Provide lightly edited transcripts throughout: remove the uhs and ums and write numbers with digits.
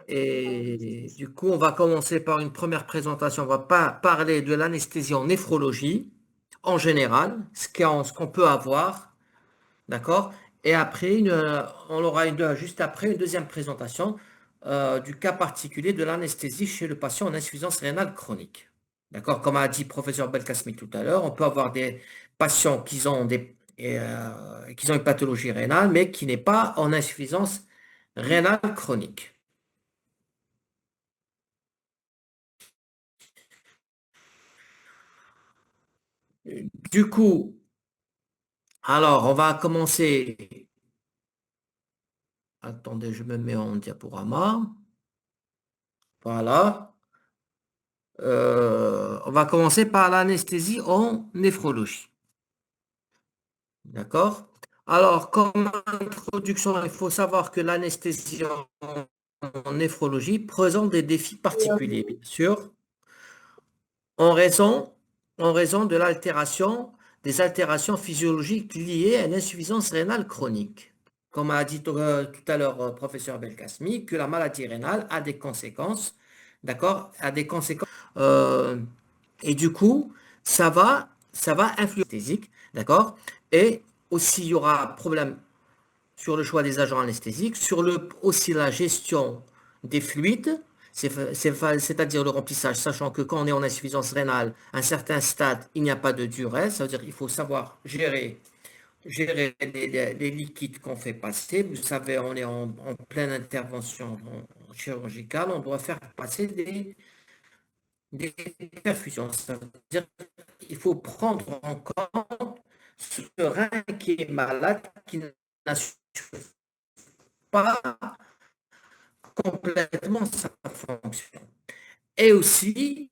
Et du coup, on va commencer par une première présentation. On va pas parler de l'anesthésie en néphrologie, en général, ce qu'on peut avoir, d'accord? Et après, on aura juste après une deuxième présentation du cas particulier de l'anesthésie chez le patient en insuffisance rénale chronique. D'accord? Comme a dit professeur Belkacemi tout à l'heure, on peut avoir des patients qui ont une pathologie rénale, mais qui n'est pas en insuffisance rénale chronique. Du coup, alors, on va commencer. Attendez, je me mets en diaporama. Voilà. On va commencer par l'anesthésie en néphrologie. D'accord? Alors, comme introduction, il faut savoir que l'anesthésie en néphrologie présente des défis particuliers, bien sûr, en raison, en raison des altérations physiologiques liées à l'insuffisance rénale chronique. Comme a dit tout à l'heure professeur Belkacemi, que la maladie rénale a des conséquences, d'accord, a des conséquences, euh, et du coup, ça va influer l'anesthésique, d'accord, et aussi il y aura problème sur le choix des agents anesthésiques, aussi la gestion des fluides, c'est-à-dire le remplissage, sachant que quand on est en insuffisance rénale, à un certain stade, il n'y a pas de diurèse, ça veut dire qu'il faut savoir gérer les liquides qu'on fait passer. Vous savez, on est en pleine intervention chirurgicale, on doit faire passer des perfusions. Ça veut dire qu'il faut prendre en compte ce rein qui est malade, qui n'assure pas complètement sa fonction. Et aussi,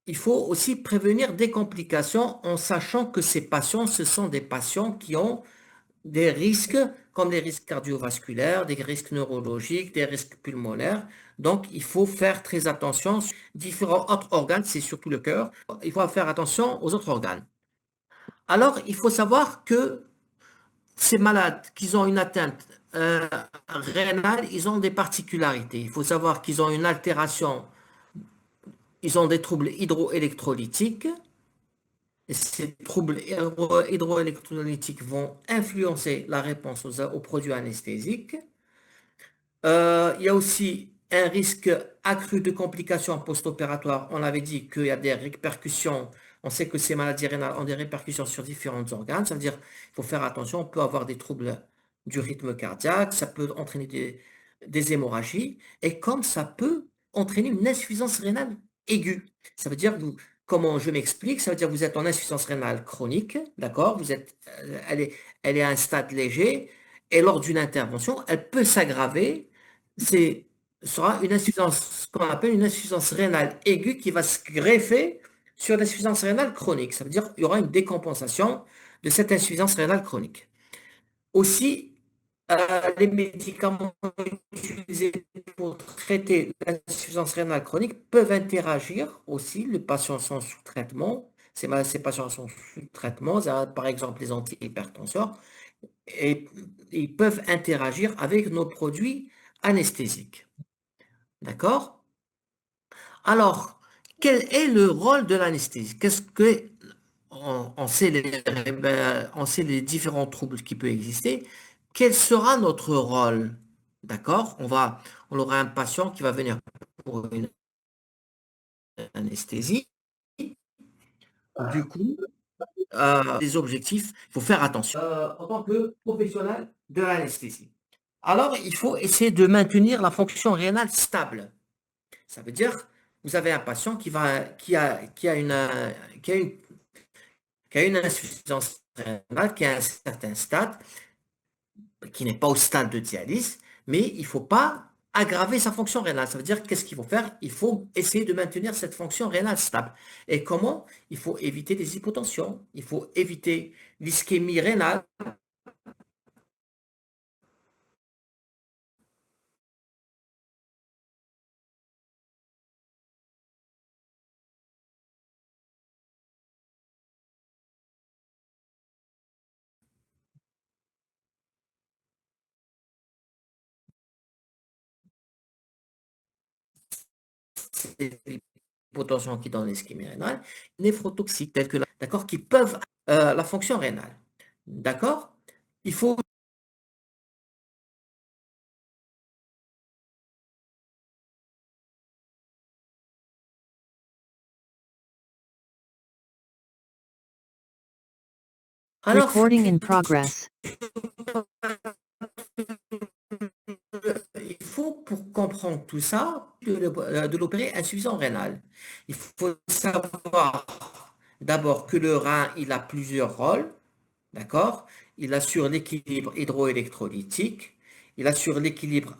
il faut aussi prévenir des complications en sachant que ces patients, ce sont des patients qui ont des risques comme des risques cardiovasculaires, des risques neurologiques, des risques pulmonaires. Donc, il faut faire très attention. Différents autres organes, c'est surtout le cœur. Il faut faire attention aux autres organes. Alors, il faut savoir que ces malades qui ont une atteinte rénale, ils ont des particularités. Il faut savoir qu'ils ont une altération, ils ont des troubles hydroélectrolytiques. Et ces troubles hydroélectrolytiques vont influencer la réponse aux produits anesthésiques. Il y a aussi un risque accru de complications post-opératoires. On avait dit qu'il y a des répercussions. On sait que ces maladies rénales ont des répercussions sur différents organes. Ça veut dire qu'il faut faire attention. On peut avoir des troubles du rythme cardiaque. Ça peut entraîner des hémorragies. Et comme ça peut entraîner une insuffisance rénale aiguë. Ça veut dire, comment je m'explique? Ça veut dire que vous êtes en insuffisance rénale chronique. D'accord? Elle est à un stade léger. Et lors d'une intervention, elle peut s'aggraver c'est sera une insuffisance, ce qu'on appelle une insuffisance rénale aiguë qui va se greffer sur l'insuffisance rénale chronique. Ça veut dire qu'il y aura une décompensation de cette insuffisance rénale chronique. Aussi, les médicaments utilisés pour traiter l'insuffisance rénale chronique peuvent interagir aussi. Les patients sont sous traitement. Ces patients sont sous traitement, par exemple les antihypertenseurs, et ils peuvent interagir avec nos produits anesthésiques. D'accord? Alors, quel est le rôle de l'anesthésie? On sait on sait les différents troubles qui peuvent exister. Quel sera notre rôle? D'accord? On aura un patient qui va venir pour une anesthésie. Du coup, les objectifs, il faut faire attention. En tant que professionnel de l'anesthésie. Alors, il faut essayer de maintenir la fonction rénale stable. Ça veut dire, vous avez un patient qui a une insuffisance rénale, qui a un certain stade, qui n'est pas au stade de dialyse, mais il ne faut pas aggraver sa fonction rénale. Ça veut dire, qu'est-ce qu'il faut faire? Il faut essayer de maintenir cette fonction rénale stable. Et comment? Il faut éviter les hypotensions, il faut éviter l'ischémie rénale. c'est l'hypotension qui donne l'ischémie rénale, néphrotoxiques tels que d'accord, qui peuvent la fonction rénale. D'accord? Il faut alors Recording in progress. il faut, pour comprendre tout ça, de l'opérer insuffisance rénale. Il faut savoir d'abord que le rein, il a plusieurs rôles, d'accord? Il assure l'équilibre hydroélectrolytique, il assure l'équilibre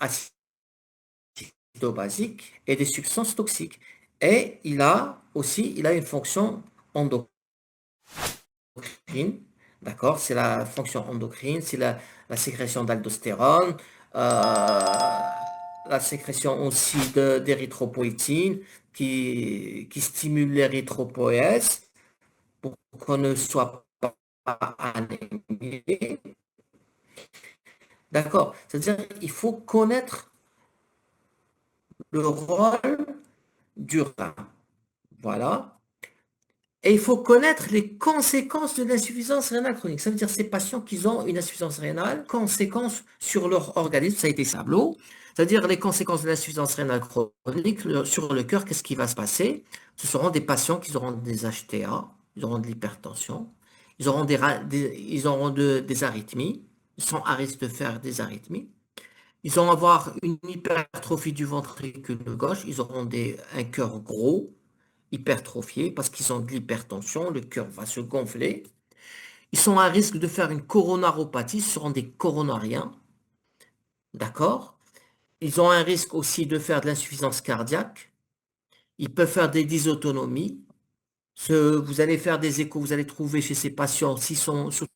acido-basique et des substances toxiques. Et il a aussi, il a une fonction endocrine, d'accord? C'est la fonction endocrine, c'est la sécrétion d'aldostérone, la sécrétion aussi d'érythropoïétine qui stimule l'érythropoïèse pour qu'on ne soit pas anémié. D'accord? C'est-à-dire qu'il faut connaître le rôle du rein. Voilà. Et il faut connaître les conséquences de l'insuffisance rénale chronique. Ça veut dire ces patients qui ont une insuffisance rénale, conséquences sur leur organisme, ça a été sableau. C'est-à-dire les conséquences de l'insuffisance rénale chronique sur le cœur, qu'est-ce qui va se passer? Ce seront des patients qui auront des HTA, ils auront de l'hypertension, ils auront des arythmies, ils sont à risque de faire des arythmies. Ils vont avoir une hypertrophie du ventricule gauche, ils auront un cœur gros, hypertrophié, parce qu'ils ont de l'hypertension, le cœur va se gonfler. Ils sont à risque de faire une coronaropathie, ce seront des coronariens, d'accord? Ils ont un risque aussi de faire de l'insuffisance cardiaque. Ils peuvent faire des dysautonomies. Vous allez faire des échos, vous allez trouver chez ces patients, s'ils sont sur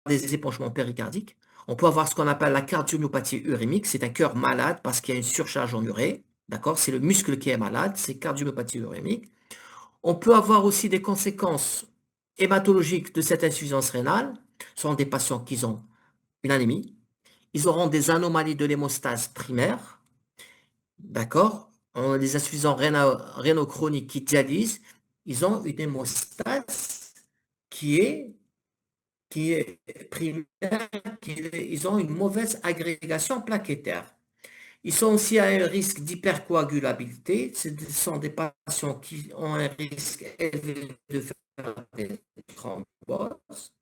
des épanchements péricardiques. On peut avoir ce qu'on appelle la cardiomyopathie urémique. C'est un cœur malade parce qu'il y a une surcharge en urée. D'accord? C'est le muscle qui est malade, c'est cardiomyopathie urémique. On peut avoir aussi des conséquences hématologiques de cette insuffisance rénale. Ce sont des patients qui ont une anémie. Ils auront des anomalies de l'hémostase primaire. D'accord? Les insuffisants rénaux chroniques qui dialysent, ils ont une hémostase qui est qui est primaire, ils ont une mauvaise agrégation plaquettaire. Ils sont aussi à un risque d'hypercoagulabilité. Ce sont des patients qui ont un risque élevé de faire des thromboses.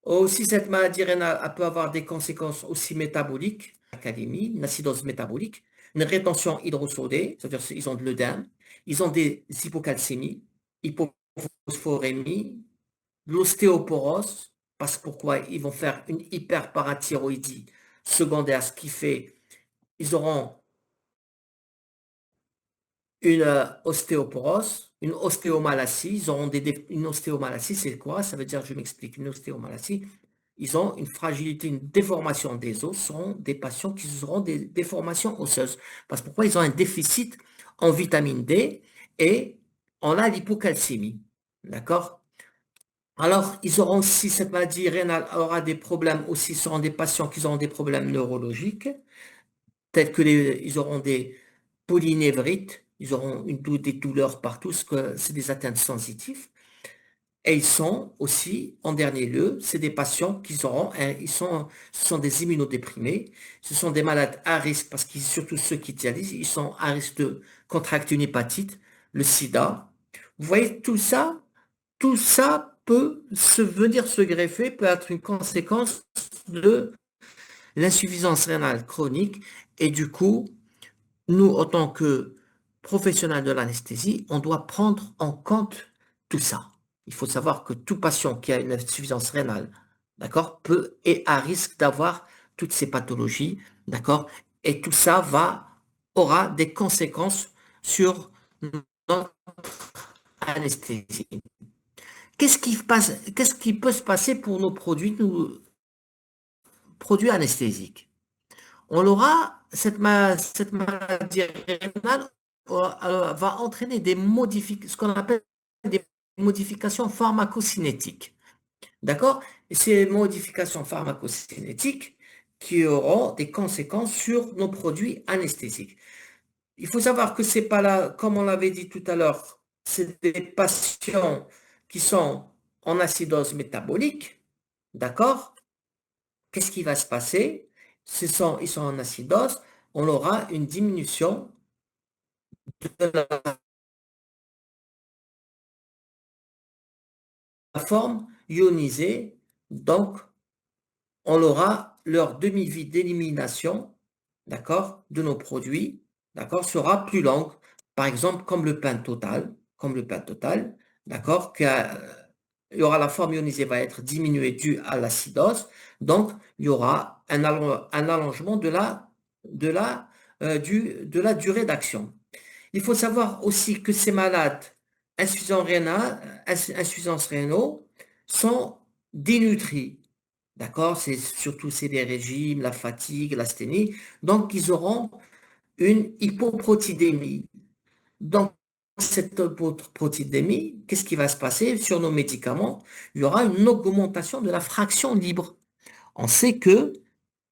Aussi, cette maladie rénale peut avoir des conséquences aussi métaboliques, académie, une acidose métabolique, une rétention hydrosodée, c'est-à-dire qu'ils ont de l'œdème, ils ont des hypocalcémies, hypophosphorémie, l'ostéoporose, parce que pourquoi ils vont faire une hyperparathyroïdie secondaire, ce qui fait ils auront une ostéoporose, une ostéomalacie, ils auront une ostéomalacie, c'est quoi? Ça veut dire, je m'explique, une ostéomalacie, ils ont une fragilité, une déformation des os, ce sont des patients qui auront des déformations osseuses. Parce que pourquoi ils ont un déficit en vitamine D et on a l'hypocalcémie. D'accord? Alors, ils auront aussi, cette maladie rénale aura des problèmes aussi, ce seront des patients qui auront des problèmes neurologiques, tels que ils auront des polynévrites, ils auront des douleurs partout, parce que c'est des atteintes sensitives. Et ils sont aussi, en dernier lieu, c'est des patients qui auront, ce sont des immunodéprimés, ce sont des malades à risque, parce qu'ils, surtout ceux qui dialysent, ils sont à risque de contracter une hépatite, le sida. Vous voyez, tout ça peut venir se greffer, peut être une conséquence de l'insuffisance rénale chronique. Et du coup, nous, en tant que professionnels de l'anesthésie, on doit prendre en compte tout ça. Il faut savoir que tout patient qui a une insuffisance rénale, d'accord, est à risque d'avoir toutes ces pathologies, d'accord, et tout ça aura des conséquences sur notre anesthésie. Qu'est-ce qui peut se passer pour nos produits anesthésiques? On aura, cette maladie rénale va entraîner ce qu'on appelle des modifications pharmacocinétiques. D'accord? Et ces modifications pharmacocinétiques qui auront des conséquences sur nos produits anesthésiques. Il faut savoir que c'est pas là, comme on l'avait dit tout à l'heure, c'est des patients qui sont en acidose métabolique. D'accord? Qu'est-ce qui va se passer? Ils sont en acidose, on aura une diminution de la forme ionisée, donc on aura leur demi-vie d'élimination, d'accord, de nos produits, d'accord, sera plus longue. Par exemple, comme le pain total, d'accord, il y aura la forme ionisée va être diminuée due à l'acidose, donc il y aura un allongement de la durée d'action. Il faut savoir aussi que ces malades insuffisance rénaux sont dénutris. D'accord? C'est des régimes, la fatigue, l'asthénie. Donc, ils auront une hypoprotidémie. Donc, cette hypoprotidémie, qu'est-ce qui va se passer sur nos médicaments? Il y aura une augmentation de la fraction libre. On sait que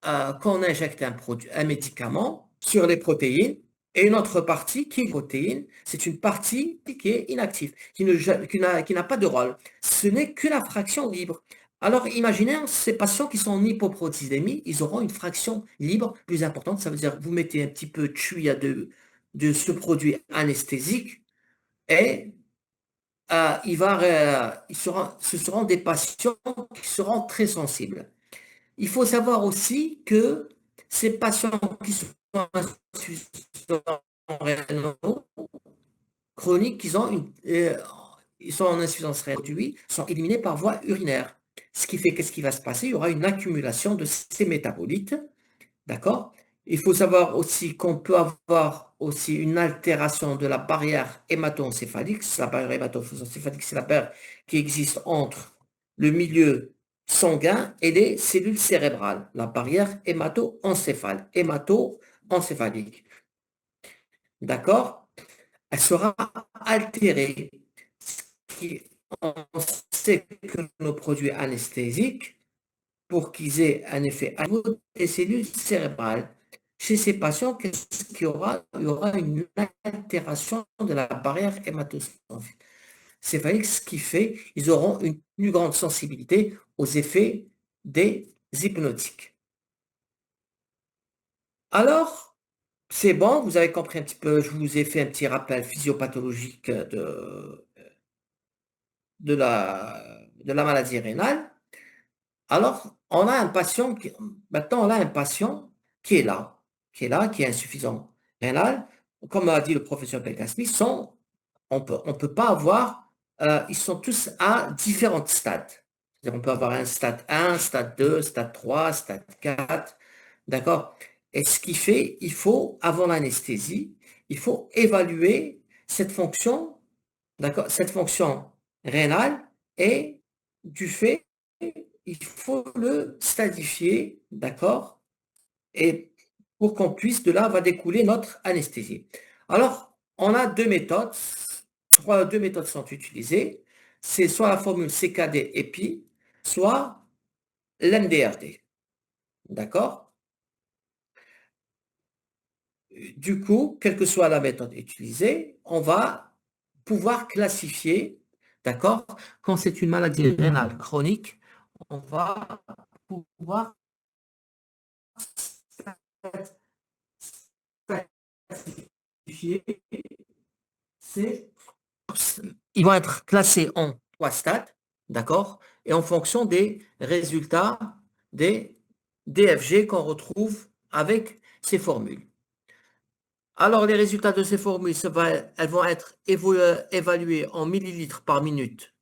quand on injecte un médicament sur les protéines et une autre partie qui est protéine, c'est une partie qui est inactive, qui n'a pas de rôle. Ce n'est que la fraction libre. Alors imaginez ces patients qui sont en hypoprotisémie, ils auront une fraction libre plus importante. Ça veut dire vous mettez un petit peu de chuya de ce produit anesthésique et ce seront des patients qui seront très sensibles. Il faut savoir aussi que ces patients qui sont insuffisants rénaux chroniques, ils sont en insuffisance rénale, sont éliminés par voie urinaire. Ce qui fait qu'est-ce qui va se passer? Il y aura une accumulation de ces métabolites. D'accord? Il faut savoir aussi qu'on peut avoir aussi une altération de la barrière hémato-encéphalique. La barrière hémato-encéphalique, c'est la barrière qui existe entre le milieu sanguin et les cellules cérébrales. La barrière hémato-encéphalique. D'accord? Elle sera altérée. On sait que nos produits anesthésiques pour qu'ils aient un effet à niveau des cellules cérébrales. Chez ces patients, qu'est-ce qu'il y aura? Il y aura une altération de la barrière hématocéphalique, ce qui fait qu'ils auront une plus grande sensibilité aux effets des hypnotiques. Alors, c'est bon, vous avez compris un petit peu, je vous ai fait un petit rappel physiopathologique de la maladie rénale. Alors, maintenant, on a un patient qui est là, qui est insuffisant rénal. Comme a dit le professeur Belkacemi, on peut pas avoir, ils sont tous à différents stades. C'est-à-dire, on peut avoir un stade 1, stade 2, stade 3, stade 4, d'accord? Et ce qui fait, il faut, avant l'anesthésie, il faut évaluer cette fonction, d'accord, cette fonction rénale et du fait il faut le stadifier, d'accord? Et pour qu'on puisse, de là va découler notre anesthésie. Alors, on a deux méthodes, deux méthodes sont utilisées. C'est soit la formule CKD-EPI, soit l'MDRD, d'accord? Du coup, quelle que soit la méthode utilisée, on va pouvoir classifier, d'accord? Quand c'est une maladie rénale chronique, on va pouvoir classifier c'est, ils vont être classés en trois stades, d'accord? Et en fonction des résultats des DFG qu'on retrouve avec ces formules. Alors, les résultats de ces formules, elles vont être évaluées en millilitres par minute,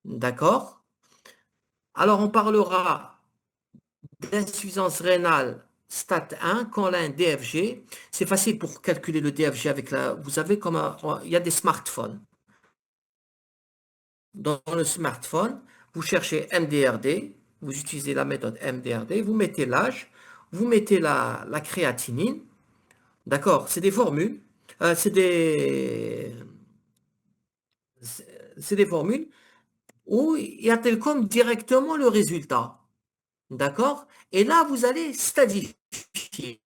d'accord? Alors, on parlera d'insuffisance rénale stade 1 quand on a un DFG. C'est facile pour calculer le DFG avec vous avez il y a des smartphones. Dans le smartphone, vous cherchez MDRD, vous utilisez la méthode MDRD, vous mettez l'âge, vous mettez la créatinine, d'accord? C'est des formules, euh, c'est des, c'est des formules. ou il y a Telcom directement le résultat. D'accord? Et là, vous allez stadifier.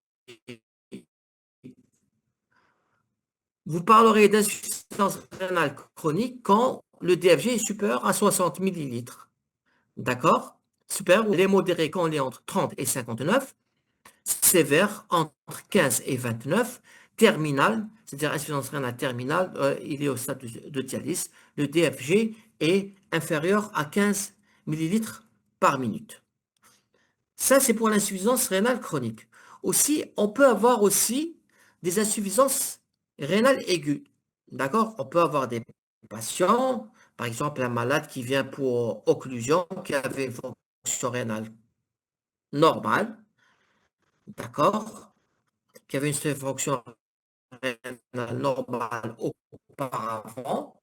Vous parlerez d'insuffisance rénale chronique quand le DFG est supérieur à 60 millilitres. D'accord? Super. Les modérés quand on est entre 30 et 59. Sévère entre 15 et 29. Terminal, c'est-à-dire insuffisance rénale terminale, il est au stade de dialyse. Le DFG est inférieur à 15 millilitres par minute. Ça, c'est pour l'insuffisance rénale chronique. Aussi, on peut avoir aussi des insuffisances rénales aiguës. D'accord? On peut avoir des patients, par exemple un malade qui vient pour occlusion, qui avait une fonction rénale normale, d'accord? Qui avait une fonction rénale normale auparavant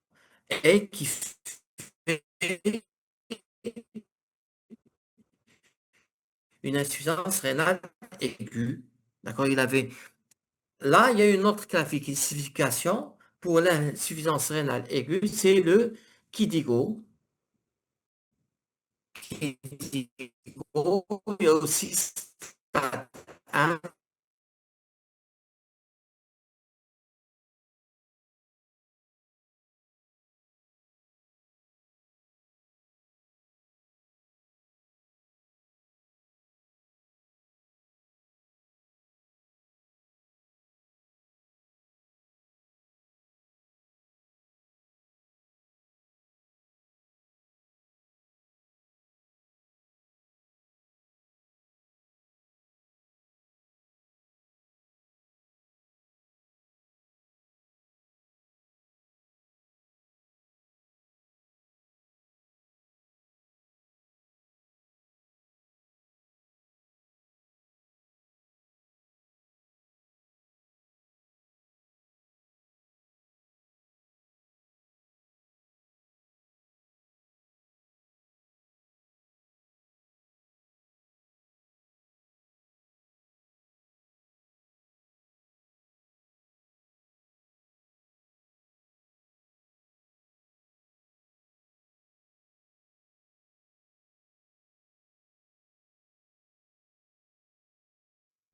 et qui fait une insuffisance rénale aiguë. D'accord? Là, il y a une autre classification pour l'insuffisance rénale aiguë, c'est le KDIGO. KDIGO, il y a aussi stade 1.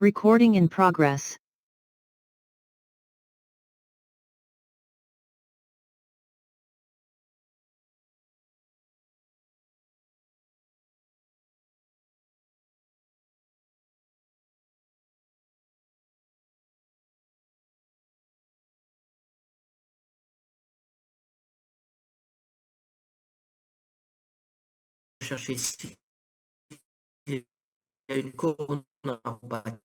Recording in progress. Chercher ici, il y a une coronaropathie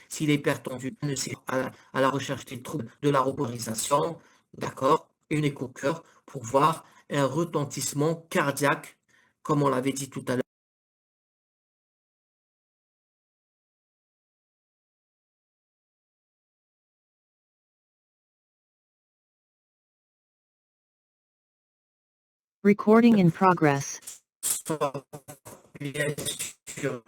s'il est hypertendu, à la recherche des troubles de la reborisation, d'accord, une écho-cœur pour voir un retentissement cardiaque, comme on l'avait dit tout à l'heure. Recording in progress. Bien sûr,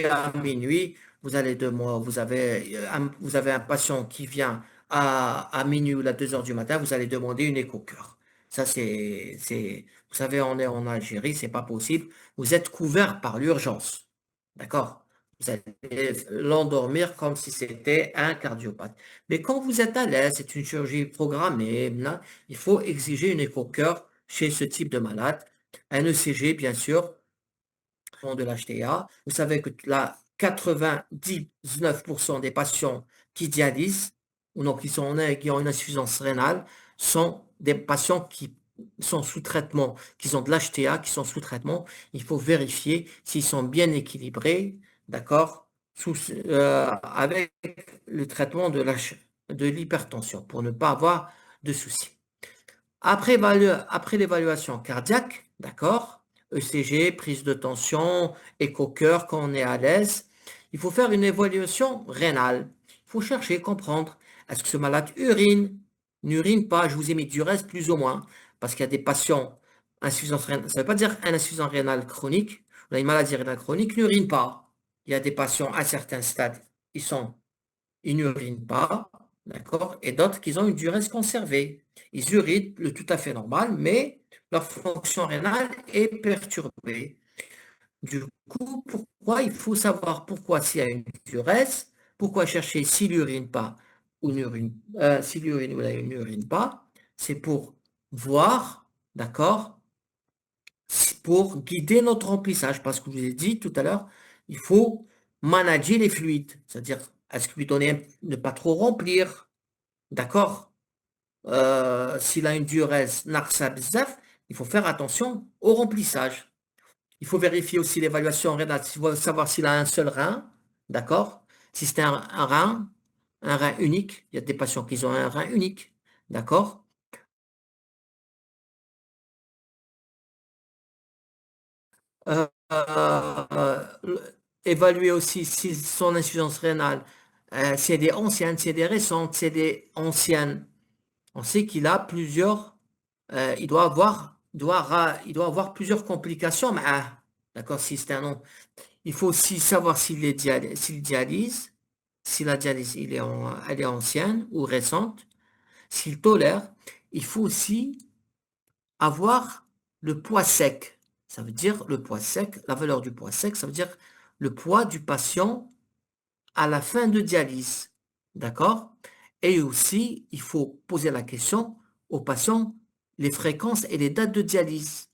à minuit, vous allez de moi, vous avez un patient qui vient à minuit ou à 2 heures du matin, vous allez demander une écho-cœur. Ça, vous savez, on est en Algérie, c'est pas possible. Vous êtes couvert par l'urgence. D'accord? Vous allez l'endormir comme si c'était un cardiopathe. Mais quand vous êtes à l'aise, c'est une chirurgie programmée, là, il faut exiger une écho-cœur chez ce type de malade. Un ECG, bien sûr, de l'HTA. Vous savez que là, 99% des patients qui dialysent, ou non, qui ont une insuffisance rénale, sont des patients qui sont sous traitement, qui ont de l'HTA, qui sont sous traitement. Il faut vérifier s'ils sont bien équilibrés, d'accord, avec le traitement de l'hypertension, pour ne pas avoir de soucis. Après l'évaluation cardiaque, d'accord, ECG, prise de tension, écho-cœur quand on est à l'aise, il faut faire une évaluation rénale. Il faut chercher, comprendre, est-ce que ce malade urine, n'urine pas, je vous ai mis du reste plus ou moins, parce qu'il y a des patients insuffisance rénale, ça ne veut pas dire un insuffisant rénale chronique, ou une maladie rénale chronique, n'urine pas. Il y a des patients à certains stades, ils n'urinent pas, d'accord, et d'autres qui ont une durée conservée. Ils urinent le tout à fait normal, mais leur fonction rénale est perturbée. Du coup, pourquoi il faut savoir pourquoi s'il y a une diurèse, pourquoi chercher s'il urine pas ou n'urine, s'il urine ou il n'urine pas, c'est pour voir, d'accord, pour guider notre remplissage, parce que je vous ai dit tout à l'heure, il faut manager les fluides, c'est-à-dire, est-ce que lui donner, ne pas trop remplir, d'accord? S'il a une diurèse narsa bzaf, il faut faire attention au remplissage. Il faut vérifier aussi l'évaluation rénale, il faut savoir s'il a un seul rein, d'accord? Si c'est un rein unique, il y a des patients qui ont un rein unique, d'accord? Euh, euh, évaluer aussi si son insuffisance rénale, c'est des anciennes, c'est des récentes, c'est des anciennes. On sait qu'il a plusieurs, il doit avoir plusieurs complications, mais d'accord, si c'est un nom. Il faut aussi savoir s'il dialyse, si la dialyse elle est ancienne ou récente, s'il tolère. Il faut aussi avoir le poids sec. Ça veut dire le poids sec, la valeur du poids sec, ça veut dire le poids du patient à la fin de dialyse. D'accord? Et aussi, il faut poser la question aux patients, les fréquences et les dates de dialyse.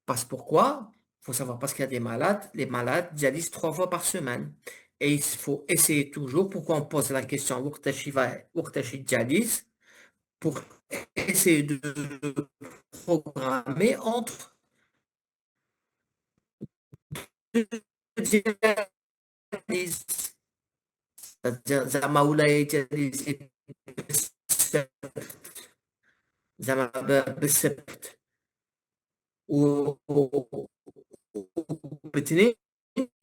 Parce pourquoi? Il faut savoir parce qu'il y a des malades, les malades dialysent 3 fois par semaine. Et il faut essayer toujours, pourquoi on pose la question Urtashi dialyse, pour essayer de programmer entre deux dialyses. C'est-à-dire, زعما ولا يدياليز زعما بالسبت وبالاثنين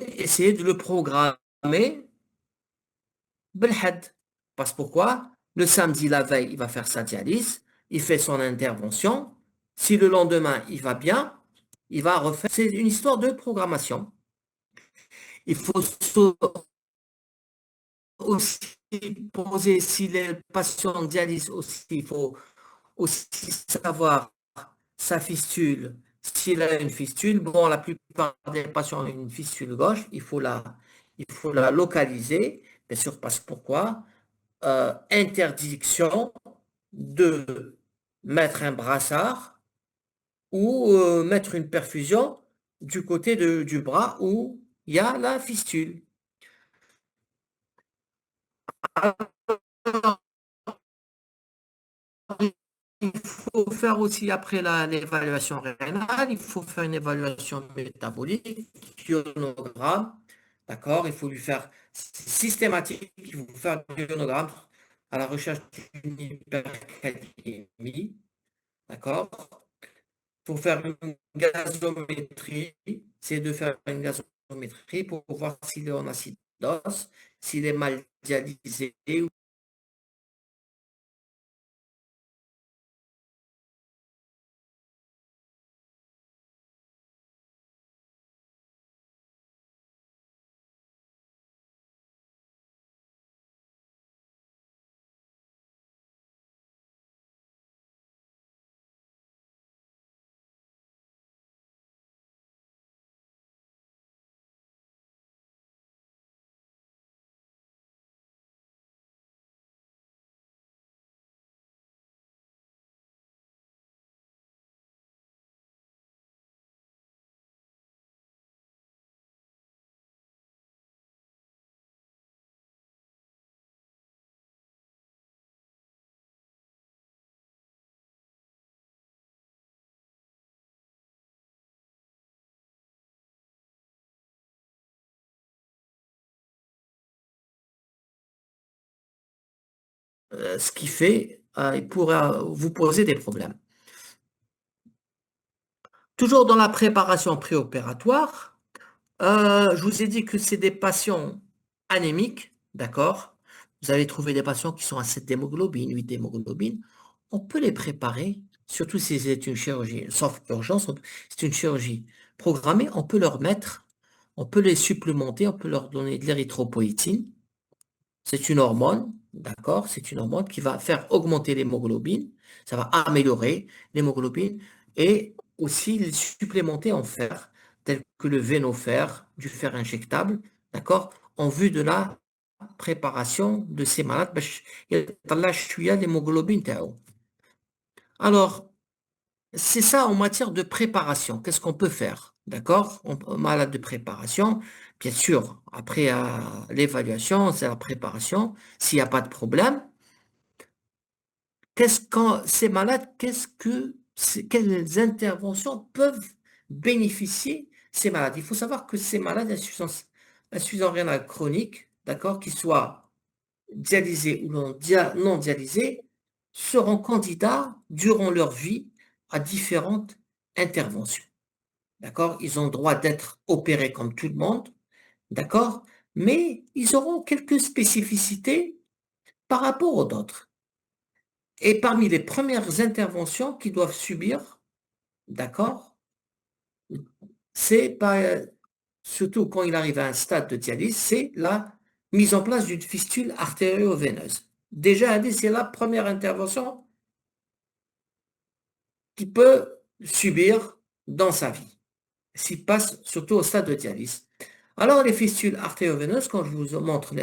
essayer de le programmer بالحد. Parce pourquoi? Le samedi, la veille, il va faire sa dialyse, il fait son intervention. Si le lendemain, il va bien, il va refaire. C'est une histoire de programmation. Il faut aussi poser, si les patients dialyse aussi, il faut aussi savoir sa fistule, s'il a une fistule. Bon, la plupart des patients ont une fistule gauche, il faut la localiser. Bien sûr, parce que pourquoi? Interdiction de mettre un brassard ou mettre une perfusion du côté du bras où il y a la fistule. Alors, il faut faire aussi, après l'évaluation rénale, il faut faire une évaluation métabolique, ionogramme, d'accord? Il faut lui faire systématique, il faut faire un ionogramme à la recherche d'une hypercalémie, d'accord? Pour faire une gazométrie, c'est de faire une gazométrie pour voir s'il est en acidose, s'il est mal dialysé. Ce qui fait, il pourra vous poser des problèmes. Toujours dans la préparation préopératoire, je vous ai dit que c'est des patients anémiques, d'accord? Vous avez trouvé des patients qui sont à 7 d'hémoglobine, 8 d'hémoglobine. On peut les préparer surtout si c'est une chirurgie, sauf urgence, c'est une chirurgie programmée, on peut les supplémenter, on peut leur donner de l'érythropoïétine. C'est une hormone, d'accord? C'est une hormone qui va faire augmenter l'hémoglobine, ça va améliorer l'hémoglobine et aussi les supplémenter en fer, tel que le vénofer, du fer injectable, d'accord? En vue de la préparation de ces malades, يطلع شوية l'hémoglobine تاعو. Alors, c'est ça en matière de préparation. Qu'est-ce qu'on peut faire? D'accord? Malade de préparation, bien sûr, après l'évaluation, c'est la préparation. S'il n'y a pas de problème, quand ces malades, quelles interventions peuvent bénéficier ces malades? Il faut savoir que ces malades d'insuffisance rénale chronique, d'accord, qu'ils soient dialysés ou non dialysés, seront candidats durant leur vie à différentes interventions. D'accord? Ils ont le droit d'être opérés comme tout le monde, d'accord? Mais ils auront quelques spécificités par rapport aux autres. Et parmi les premières interventions qu'ils doivent subir, d'accord? C'est surtout quand il arrive à un stade de dialyse, c'est la mise en place d'une fistule artério-veineuse. Déjà, c'est la première intervention qu'il peut subir dans sa vie, s'il passe surtout au stade de dialyse. Alors, les fistules artério-veineuses, quand je vous montre,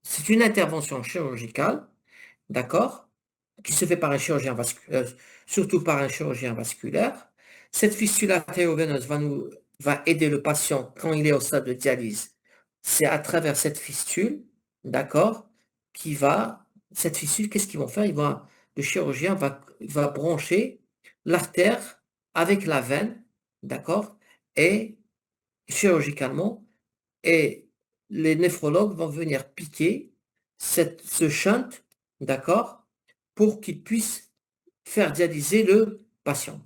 c'est une intervention chirurgicale, d'accord, qui se fait par un chirurgien vasculaire, surtout par un chirurgien vasculaire. Cette fistule artério-veineuse va aider le patient quand il est au stade de dialyse. C'est à travers cette fistule, d'accord, cette fistule, qu'est-ce qu'ils vont faire? Le chirurgien va brancher l'artère avec la veine, d'accord, et chirurgicalement, et les néphrologues vont venir piquer ce shunt, d'accord, pour qu'ils puissent faire dialyser le patient.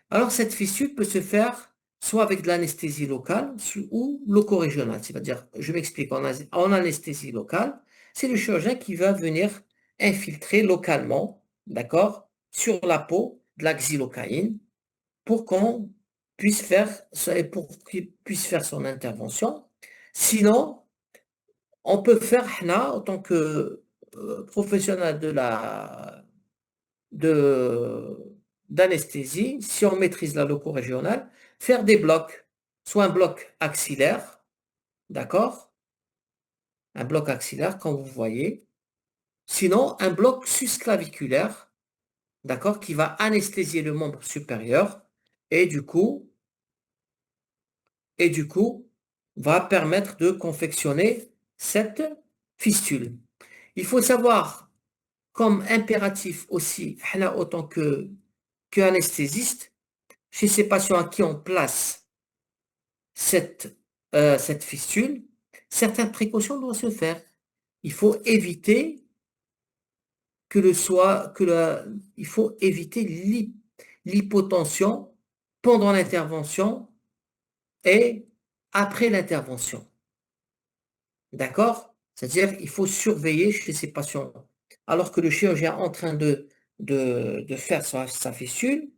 Alors, cette fistule peut se faire soit avec de l'anesthésie locale ou loco-régionale. C'est-à-dire, je m'explique, en anesthésie locale, c'est le chirurgien qui va venir infiltrer localement, d'accord, sur la peau de la xylocaïne pour qu'il puisse faire son intervention. Sinon, on peut faire, en tant que professionnel d'anesthésie, si on maîtrise la loco-régionale, faire des blocs, soit un bloc axillaire, d'accord? Un bloc axillaire, comme vous voyez. Sinon, un bloc susclaviculaire, d'accord, qui va anesthésier le membre supérieur et du coup, va permettre de confectionner cette fistule. Il faut savoir, comme impératif aussi, autant qu'anesthésiste, chez ces patients à qui on place cette fistule, certaines précautions doivent se faire. Il faut éviter il faut éviter l'hypotension pendant l'intervention et après l'intervention. D'accord? C'est-à-dire il faut surveiller chez ces patients. Alors que le chirurgien est en train de faire sa fistule,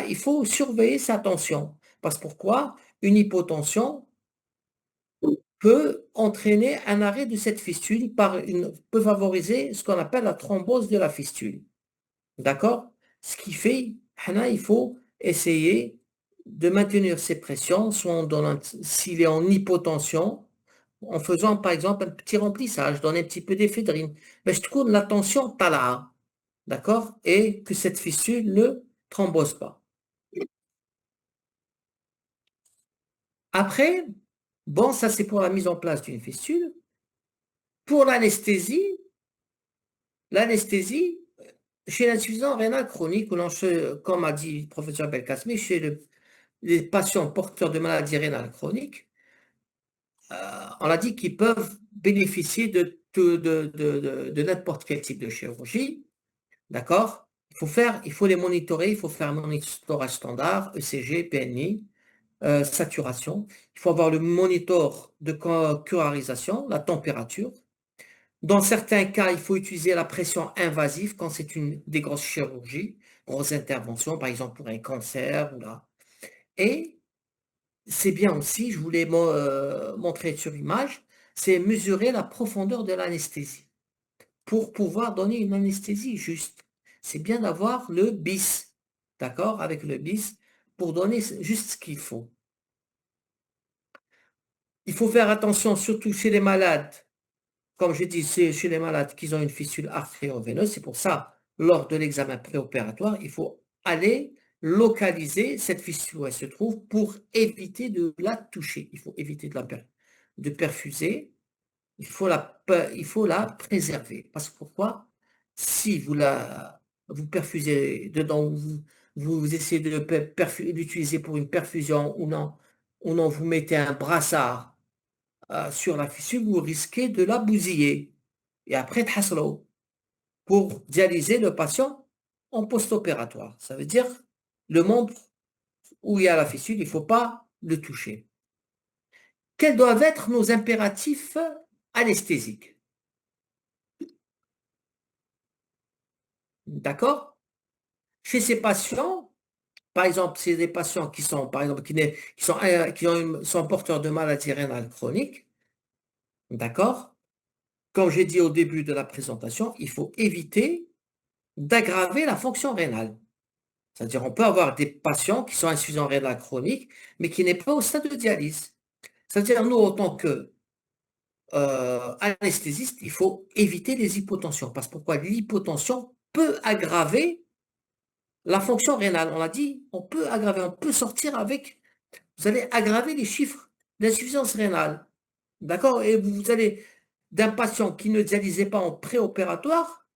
il faut surveiller sa tension. Parce que pourquoi? Une hypotension peut entraîner un arrêt de cette fistule, peut favoriser ce qu'on appelle la thrombose de la fistule. D'accord? Ce qui fait, il faut essayer de maintenir ses pressions, soit s'il est en hypotension, en faisant par exemple un petit remplissage, donner un petit peu d'éphédrine. Mais je trouve la tension là, d'accord? Et que cette fistule ne thrombose pas. Après, bon, ça c'est pour la mise en place d'une fistule. Pour l'anesthésie, chez l'insuffisance rénale chronique, comme a dit le professeur Belkacemi, chez les patients porteurs de maladies rénales chroniques, on a dit qu'ils peuvent bénéficier de n'importe quel type de chirurgie, d'accord? Il faut les monitorer, il faut faire un monitorage standard, ECG, PNI, saturation. Il faut avoir le monitor de curarisation, la température. Dans certains cas, il faut utiliser la pression invasive quand c'est des grosses chirurgies, grosses interventions, par exemple pour un cancer ou là. Et c'est bien aussi, je voulais montrer sur image, c'est mesurer la profondeur de l'anesthésie pour pouvoir donner une anesthésie juste. C'est bien d'avoir le BIS, d'accord, avec le BIS pour donner juste ce qu'il faut. Il faut faire attention, surtout chez les malades. Comme je dis, c'est chez les malades qui ont une fissure artério-veineuse. C'est pour ça, lors de l'examen préopératoire, il faut aller localiser cette fissure où elle se trouve pour éviter de la toucher. Il faut éviter de perfuser. Il faut la préserver. Parce que pourquoi? Si vous perfusez dedans, vous essayez d'utiliser pour une perfusion ou non, vous mettez un brassard sur la fissure, vous risquez de la bousiller. Et après, تحصلوا pour dialyser le patient en post-opératoire. Ça veut dire le membre où il y a la fissure, il ne faut pas le toucher. Quels doivent être nos impératifs anesthésiques? D'accord? Chez ces patients, par exemple, c'est des patients qui sont, par exemple, sont porteurs de maladies rénales chroniques, d'accord? Comme j'ai dit au début de la présentation, il faut éviter d'aggraver la fonction rénale. C'est-à-dire, on peut avoir des patients qui sont insuffisants rénal chronique, mais qui n'est pas au stade de dialyse. C'est-à-dire, nous, en tant que anesthésiste, il faut éviter les hypotensions. Parce que pourquoi? L'hypotension peut aggraver la fonction rénale. On l'a dit, on peut aggraver, on peut sortir avec, vous allez aggraver les chiffres d'insuffisance rénale. D'accord? Et vous allez, d'un patient qui ne dialysait pas en préopératoire,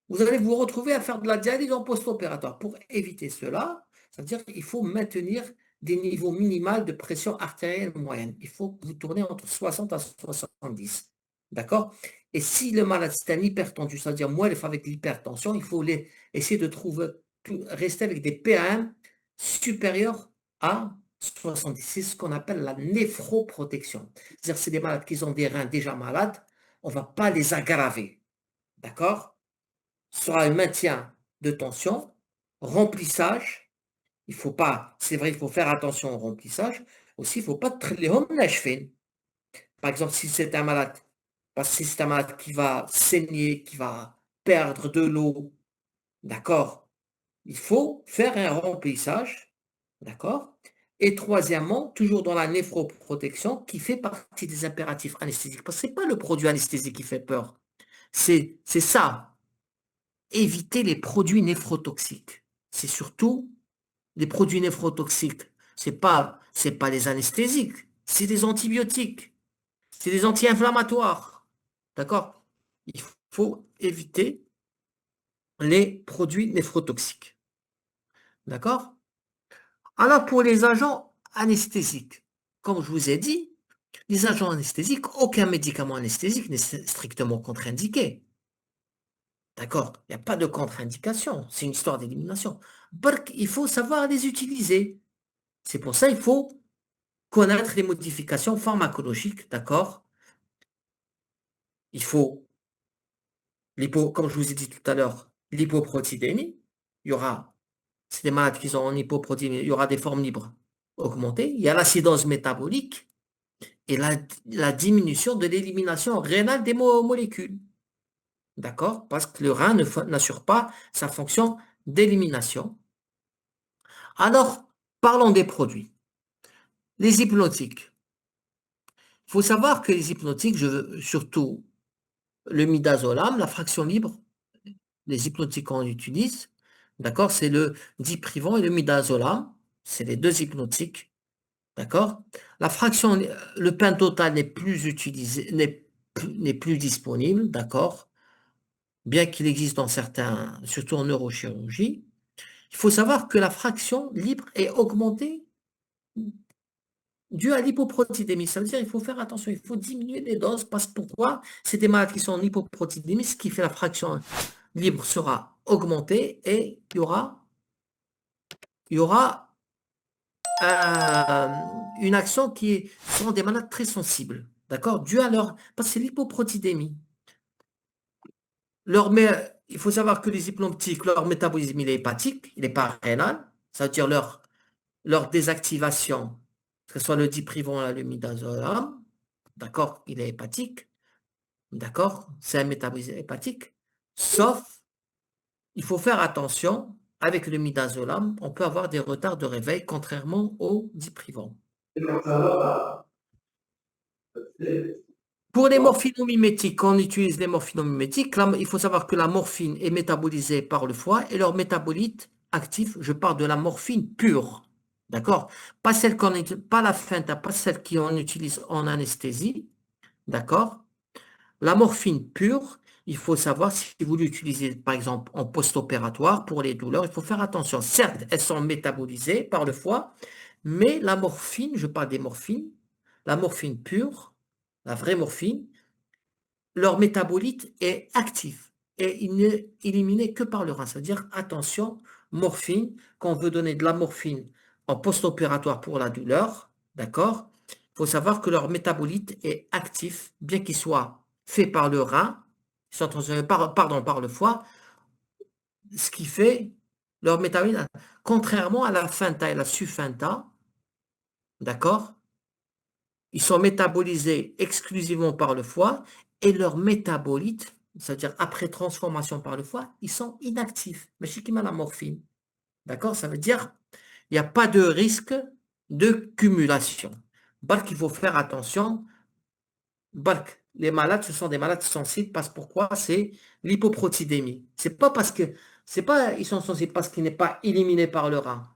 vous allez vous retrouver à faire de la dialyse en post-opératoire. Pour éviter cela, c'est-à-dire qu'il faut maintenir des niveaux minimaux de pression artérielle moyenne. Il faut que vous tournez entre 60 à 70. D'accord? Et si le malade c'est un hypertendu, c'est-à-dire moi, avec l'hypertension, il faut essayer de rester avec des PAM supérieurs à 70. C'est ce qu'on appelle la néphroprotection. C'est-à-dire c'est des malades qui ont des reins déjà malades, on ne va pas les aggraver. D'accord? Sera un maintien de tension, remplissage. Il faut pas, c'est vrai, il faut faire attention au remplissage. Aussi, il ne faut pas تخليهم ناشفين. Par exemple, si c'est un malade, parce que si c'est un malade qui va saigner, qui va perdre de l'eau, d'accord, il faut faire un remplissage, d'accord. Et troisièmement, toujours dans la néphroprotection, qui fait partie des impératifs anesthésiques, parce que ce n'est pas le produit anesthésique qui fait peur, c'est ça. Éviter les produits néphrotoxiques. C'est surtout les produits néphrotoxiques. C'est pas les anesthésiques, c'est des antibiotiques, c'est des anti-inflammatoires. D'accord? Il faut éviter les produits néphrotoxiques. D'accord? Alors pour les agents anesthésiques, comme je vous ai dit, les agents anesthésiques, aucun médicament anesthésique n'est strictement contre-indiqué. D'accord? Il n'y a pas de contre-indication. C'est une histoire d'élimination. Il faut savoir les utiliser. C'est pour ça qu'il faut connaître les modifications pharmacologiques. D'accord? Il faut, comme je vous ai dit tout à l'heure, l'hypoprotidémie. Il y aura, c'est des malades qui ont une hypoprotidémie, il y aura des formes libres augmentées. Il y a l'acidose métabolique et la diminution de l'élimination rénale des molécules. D'accord? Parce que le rein n'assure pas sa fonction d'élimination. Alors, parlons des produits. Les hypnotiques. Il faut savoir que les hypnotiques, surtout le midazolam, la fraction libre, les hypnotiques qu'on utilise, d'accord, c'est le diprivant et le midazolam, c'est les deux hypnotiques, d'accord. La fraction, le pentotal n'est plus utilisé, n'est plus disponible, d'accord, bien qu'il existe dans certains, surtout en neurochirurgie. Il faut savoir que la fraction libre est augmentée dû à l'hypoprotidémie. Ça veut dire qu'il faut faire attention, il faut diminuer les doses parce que pourquoi? C'est des malades qui sont en hypoprotidémie, ce qui fait la fraction libre sera augmentée et il y aura une action sont des malades très sensibles, d'accord? Dû à leur, parce que c'est l'hypoprotidémie. il faut savoir que les hypnotiques, leur métabolisme, il est hépatique, il n'est pas rénal. Ça veut dire leur désactivation, que ce soit le diprivon et le midazolam, d'accord, il est hépatique, d'accord, c'est un métabolisme hépatique, sauf, il faut faire attention, avec le midazolam, on peut avoir des retards de réveil, contrairement au diprivon. Pour les morphinomimétiques, quand on utilise les morphinomimétiques, il faut savoir que la morphine est métabolisée par le foie et leur métabolite actif, je parle de la morphine pure. D'accord? Pas celle pas la fenta, pas celle qu'on utilise en anesthésie. D'accord? La morphine pure, il faut savoir si vous l'utilisez par exemple en post-opératoire pour les douleurs, il faut faire attention. Certes, elles sont métabolisées par le foie, mais la morphine, je parle des morphines, la morphine pure, la vraie morphine, leur métabolite est actif et il n'est éliminé que par le rein. C'est-à-dire, attention, morphine, quand on veut donner de la morphine en post-opératoire pour la douleur, d'accord? Il faut savoir que leur métabolite est actif, bien qu'il soit fait par le rein, par le foie, ce qui fait leur métabolite, contrairement à la Fenta et la Sufenta, d'accord? Ils sont métabolisés exclusivement par le foie et leurs métabolites, c'est-à-dire après transformation par le foie, ils sont inactifs. Mais chez qui m'a la morphine, d'accord? Ça veut dire il n'y a pas de risque de cumulation. Balk, il faut faire attention. Balk, les malades, ce sont des malades sensibles parce pourquoi? C'est l'hypoprotidémie. C'est pas ils sont sensibles parce qu'il n'est pas éliminé par le rein,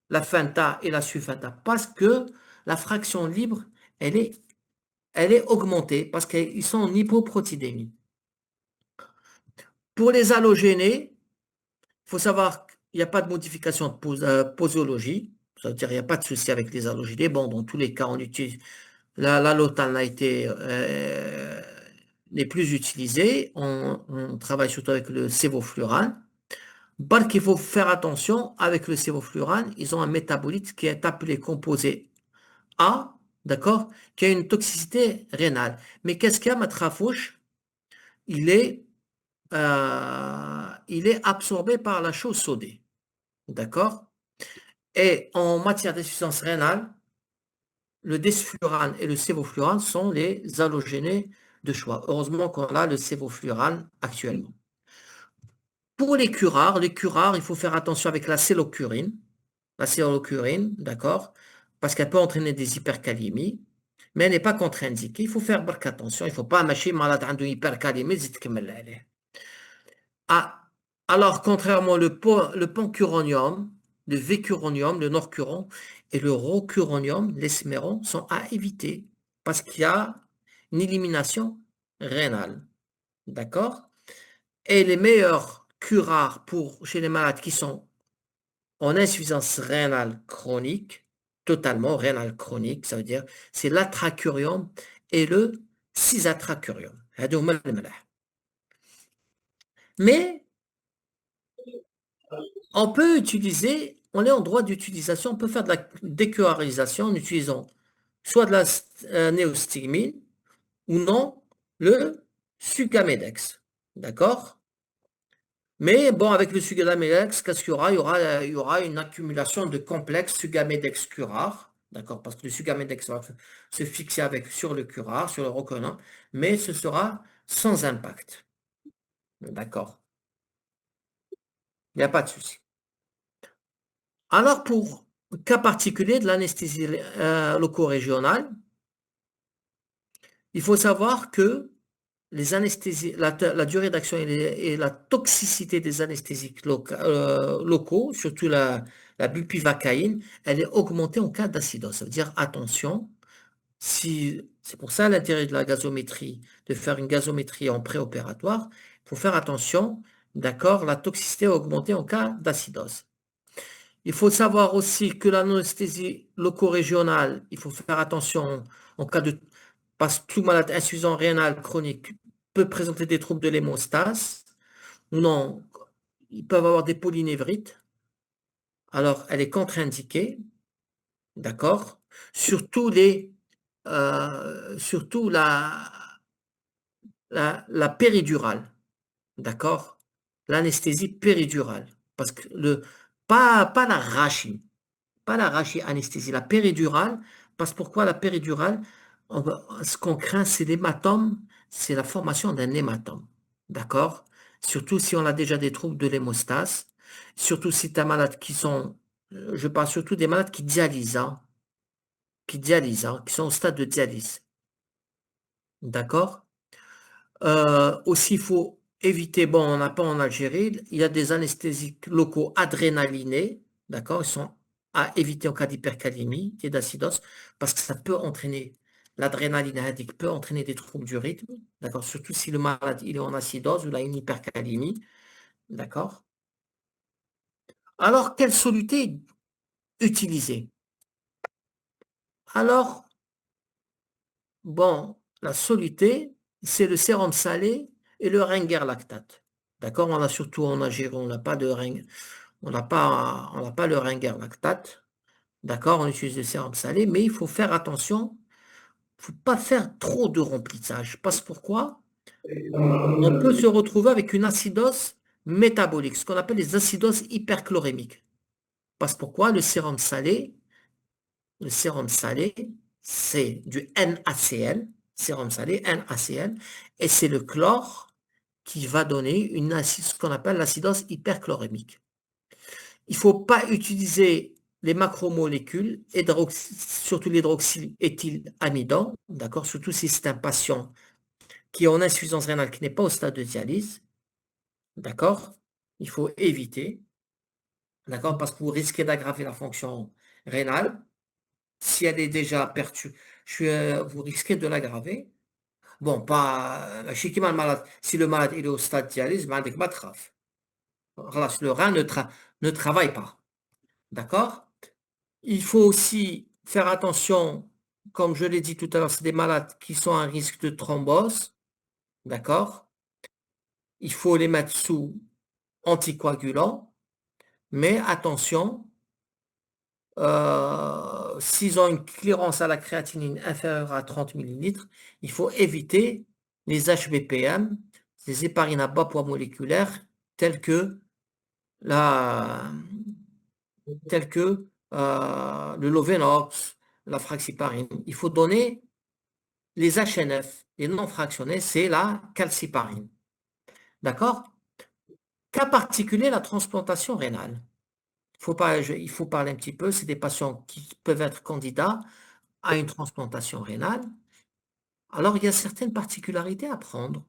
la Fenta et la Sufenta, parce que la fraction libre, elle est augmentée parce qu'ils sont en hypoprotidémie. Pour les halogénés, il faut savoir qu'il n'y a pas de modification de posologie, c'est-à-dire il n'y a pas de souci avec les halogénés. Bon, dans tous les cas, on utilise l'allotane n'est plus utilisé. On travaille surtout avec le sévoflurane. Par qu'il faut faire attention avec le sévoflurane, ils ont un métabolite qui est appelé composé A, d'accord, qui a une toxicité rénale. Mais qu'est-ce qu'il y a, ma trafouche? Il est, il est absorbé par la chaux sodée. D'accord? Et en matière d'insuffisance rénale, le desflurane et le sévoflurane sont les halogénés de choix. Heureusement qu'on a le sévoflurane actuellement. Pour les curares, il faut faire attention avec la célocurine. La célocurine, d'accord? Parce qu'elle peut entraîner des hypercalémies, mais elle n'est pas contre-indiquée. Il faut faire beaucoup attention. Il ne faut pas mâcher malade à une hypercalémie. Ah, alors, contrairement le pancuronium, le vécuronium, le norcuron et le rocuronium, l'esméron, sont à éviter parce qu'il y a une élimination rénale. D'accord? Et les meilleurs curares chez les malades qui sont en insuffisance rénale chronique, totalement rénale chronique, ça veut dire c'est l'atracurium et le cisatracurium. Mais on peut utiliser, on est en droit d'utilisation, on peut faire de la décurarisation en utilisant soit de la néostigmine ou non le sugamedex. D'accord? Mais bon, avec le sugamedex, qu'est-ce qu'il y aura? Il y aura une accumulation de complexes sugamedex curar. D'accord? Parce que le sugamedex va se fixer sur le curar, sur le reconnaissant, mais ce sera sans impact. D'accord? Il n'y a pas de souci. Alors, pour cas particulier de l'anesthésie loco-régionale, il faut savoir que les anesthésies, la durée d'action et la toxicité des anesthésiques locaux, surtout la bupivacaïne, elle est augmentée en cas d'acidose. Ça veut dire, attention, c'est pour ça l'intérêt de la gazométrie, de faire une gazométrie en préopératoire, il faut faire attention, d'accord, la toxicité est augmentée en cas d'acidose. Il faut savoir aussi que l'anesthésie loco-régionale, il faut faire attention en cas de... Parce que tout malade insuffisant rénal chronique peut présenter des troubles de l'hémostase. Non, ils peuvent avoir des polynévrites. Alors, elle est contre-indiquée, d'accord? Surtout la péridurale. d'accord? L'anesthésie péridurale. Parce que pas la rachie, pas la rachis-anesthésie, la péridurale. Parce pourquoi la péridurale? Ce qu'on craint, c'est l'hématome, c'est la formation d'un hématome. D'accord? Surtout si on a déjà des troubles de l'hémostase. Surtout si tu as malades qui sont, je parle surtout des malades qui dialysent, qui sont au stade de dialyse. D'accord? Aussi, il faut éviter, bon, on n'a pas en Algérie, il y a des anesthésiques locaux adrénalinés, d'accord? Ils sont à éviter en cas d'hypercalémie et d'acidose, parce que ça peut entraîner, l'adrénaline indique peut entraîner des troubles du rythme, d'accord? Surtout si le malade il est en acidose ou il a une hypercalémie, d'accord? Alors, quelle soluté utiliser? Alors, bon, la soluté, c'est le sérum salé et le Ringer lactate. D'accord? On a surtout en Algérie, on n'a pas de Ringer. On n'a pas le Ringer lactate, d'accord? On utilise le sérum salé, mais il faut faire attention. Il ne faut pas faire trop de remplissage. Parce pourquoi? On peut se retrouver avec une acidose métabolique, ce qu'on appelle les acidoses hyperchlorémiques. Parce pourquoi? Le sérum salé, c'est du NaCl, sérum salé, NaCl, et c'est le chlore qui va donner ce qu'on appelle l'acidose hyperchlorémique. Il ne faut pas utiliser les macromolécules, surtout l'hydroxyéthylamidon, d'accord, surtout si c'est un patient qui est en insuffisance rénale, qui n'est pas au stade de dialyse, d'accord, il faut éviter, d'accord, parce que vous risquez d'aggraver la fonction rénale. Si elle est déjà perturbée, vous risquez de l'aggraver. Bon, pas chez qui le malade, si le malade il est au stade de dialyse, mais avec matraf. Le rein ne travaille pas, d'accord? Il faut aussi faire attention, comme je l'ai dit tout à l'heure, c'est des malades qui sont à un risque de thrombose, d'accord? Il faut les mettre sous anticoagulants, mais attention, s'ils ont une clairance à la créatinine inférieure à 30 millilitres, il faut éviter les HBPM, les héparines à bas poids moléculaire, telles que la, le Lovenox, la fraxiparine. Il faut donner les HNF, les non fractionnés, c'est la calciparine. D'accord? Cas particulier, la transplantation rénale. Il faut parler un petit peu, c'est des patients qui peuvent être candidats à une transplantation rénale. Alors, il y a certaines particularités à prendre.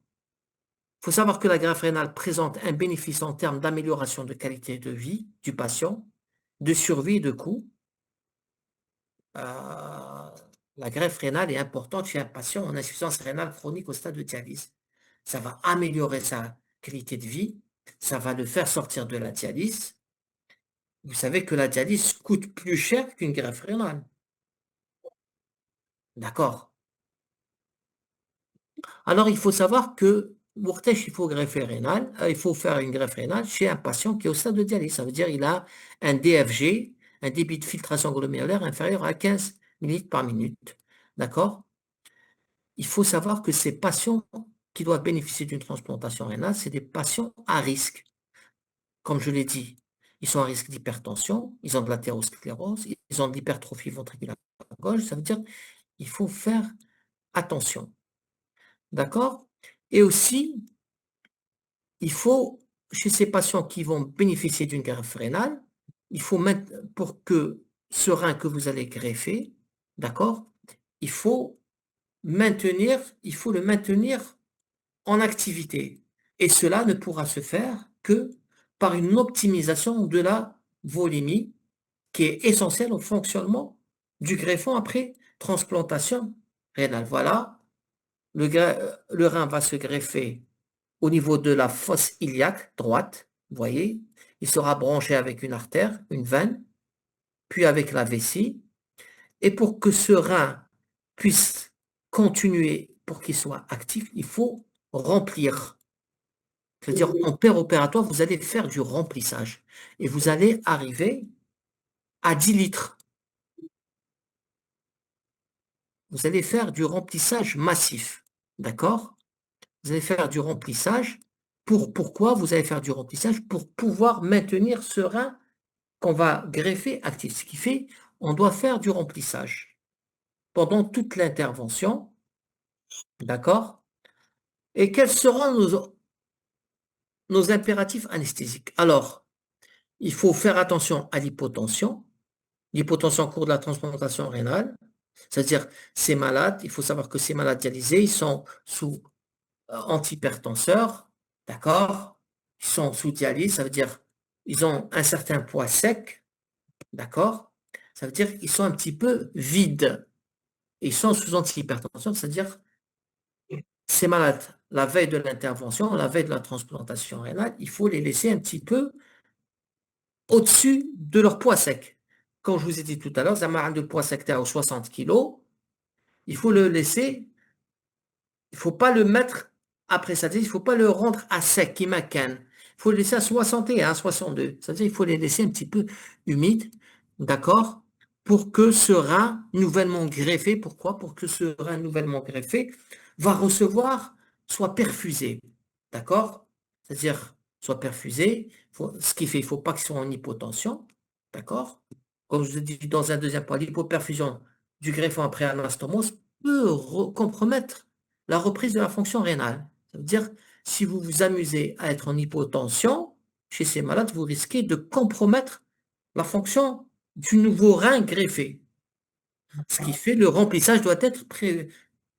Il faut savoir que la greffe rénale présente un bénéfice en termes d'amélioration de qualité de vie du patient, de survie et de coût. La greffe rénale est importante chez un patient en insuffisance rénale chronique au stade de dialyse. Ça va améliorer sa qualité de vie, ça va le faire sortir de la dialyse. Vous savez que la dialyse coûte plus cher qu'une greffe rénale. D'accord? Alors, il faut savoir que Bourtèche, il faut greffer rénal, il faut faire une greffe rénale chez un patient qui est au stade de dialyse. Ça veut dire qu'il a un DFG, un débit de filtration glomérulaire inférieur à 15 ml par minute. D'accord? Il faut savoir que ces patients qui doivent bénéficier d'une transplantation rénale, c'est des patients à risque. Comme je l'ai dit, ils sont à risque d'hypertension, ils ont de l'athérosclérose, ils ont de l'hypertrophie ventriculaire gauche. Ça veut dire qu'il faut faire attention. D'accord? Et aussi, il faut, chez ces patients qui vont bénéficier d'une greffe rénale, il faut mettre, pour que ce rein que vous allez greffer, d'accord, il faut il faut le maintenir en activité. Et cela ne pourra se faire que par une optimisation de la volémie qui est essentielle au fonctionnement du greffon après transplantation rénale. Voilà, le rein va se greffer au niveau de la fosse iliaque droite, vous voyez, il sera branché avec une artère, une veine, puis avec la vessie. Et pour que ce rein puisse continuer, pour qu'il soit actif, il faut remplir. C'est-à-dire, en opératoire, vous allez faire du remplissage et vous allez arriver à 10 litres. Vous allez faire du remplissage massif. D'accord? Vous allez faire du remplissage Pourquoi vous allez faire du remplissage? Pour pouvoir maintenir ce rein qu'on va greffer actif. Ce qui fait, on doit faire du remplissage pendant toute l'intervention. D'accord? Et quels seront nos impératifs anesthésiques? Alors, il faut faire attention à l'hypotension. L'hypotension au cours de la transplantation rénale. C'est-à-dire, ces malades, il faut savoir que ces malades dialysés, ils sont sous antihypertenseurs, d'accord? Ils sont sous dialyse, ça veut dire ils ont un certain poids sec, d'accord? Ça veut dire qu'ils sont un petit peu vides. Ils sont sous antihypertension, c'est-à-dire ces malades, la veille de l'intervention, la veille de la transplantation rénale, il faut les laisser un petit peu au-dessus de leur poids sec. Comme je vous ai dit tout à l'heure, un malade de poids sec à 60 kg, il faut le laisser, il ne faut pas le mettre après ça, il ne faut pas le rendre à sec, qui m'accane. Il faut le laisser à 61, 62. C'est-à-dire il faut les laisser un petit peu humides, d'accord, pour que ce rein nouvellement greffé, pourquoi? Pour que ce rein nouvellement greffé va recevoir, soit perfusé, d'accord? C'est-à-dire soit perfusé, ce qui fait, il ne faut pas qu'il soit en hypotension, d'accord? Comme je vous ai dit dans un deuxième point, l'hypoperfusion du greffon après anastomose peut compromettre la reprise de la fonction rénale. Ça veut dire, si vous vous amusez à être en hypotension, chez ces malades, vous risquez de compromettre la fonction du nouveau rein greffé. Ce qui fait le remplissage doit être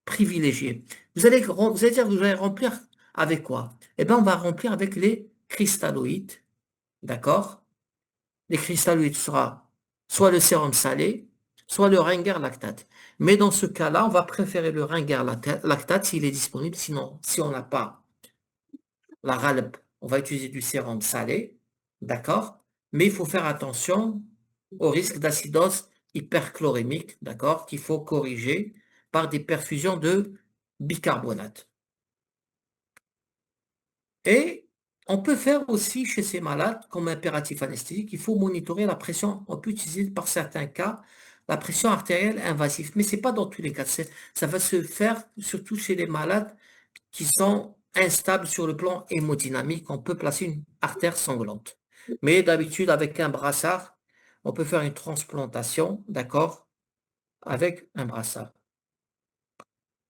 privilégié. Vous allez dire, vous allez remplir avec quoi? Eh bien, on va remplir avec les cristalloïdes, d'accord? Les cristalloïdes sera soit le sérum salé, soit le ringard lactate. Mais dans ce cas-là, on va préférer le ringard lactate s'il est disponible. Sinon, si on n'a pas la RALP, on va utiliser du sérum salé, d'accord? Mais il faut faire attention au risque d'acidose hyperchlorémique, d'accord? Qu'il faut corriger par des perfusions de bicarbonate. Et on peut faire aussi chez ces malades, comme impératif anesthésique, il faut monitorer la pression. On peut utiliser par certains cas la pression artérielle invasive, mais ce n'est pas dans tous les cas. Ça va se faire surtout chez les malades qui sont instables sur le plan hémodynamique. On peut placer une artère sanglante. Mais d'habitude, avec un brassard, on peut faire une transplantation, d'accord, avec un brassard.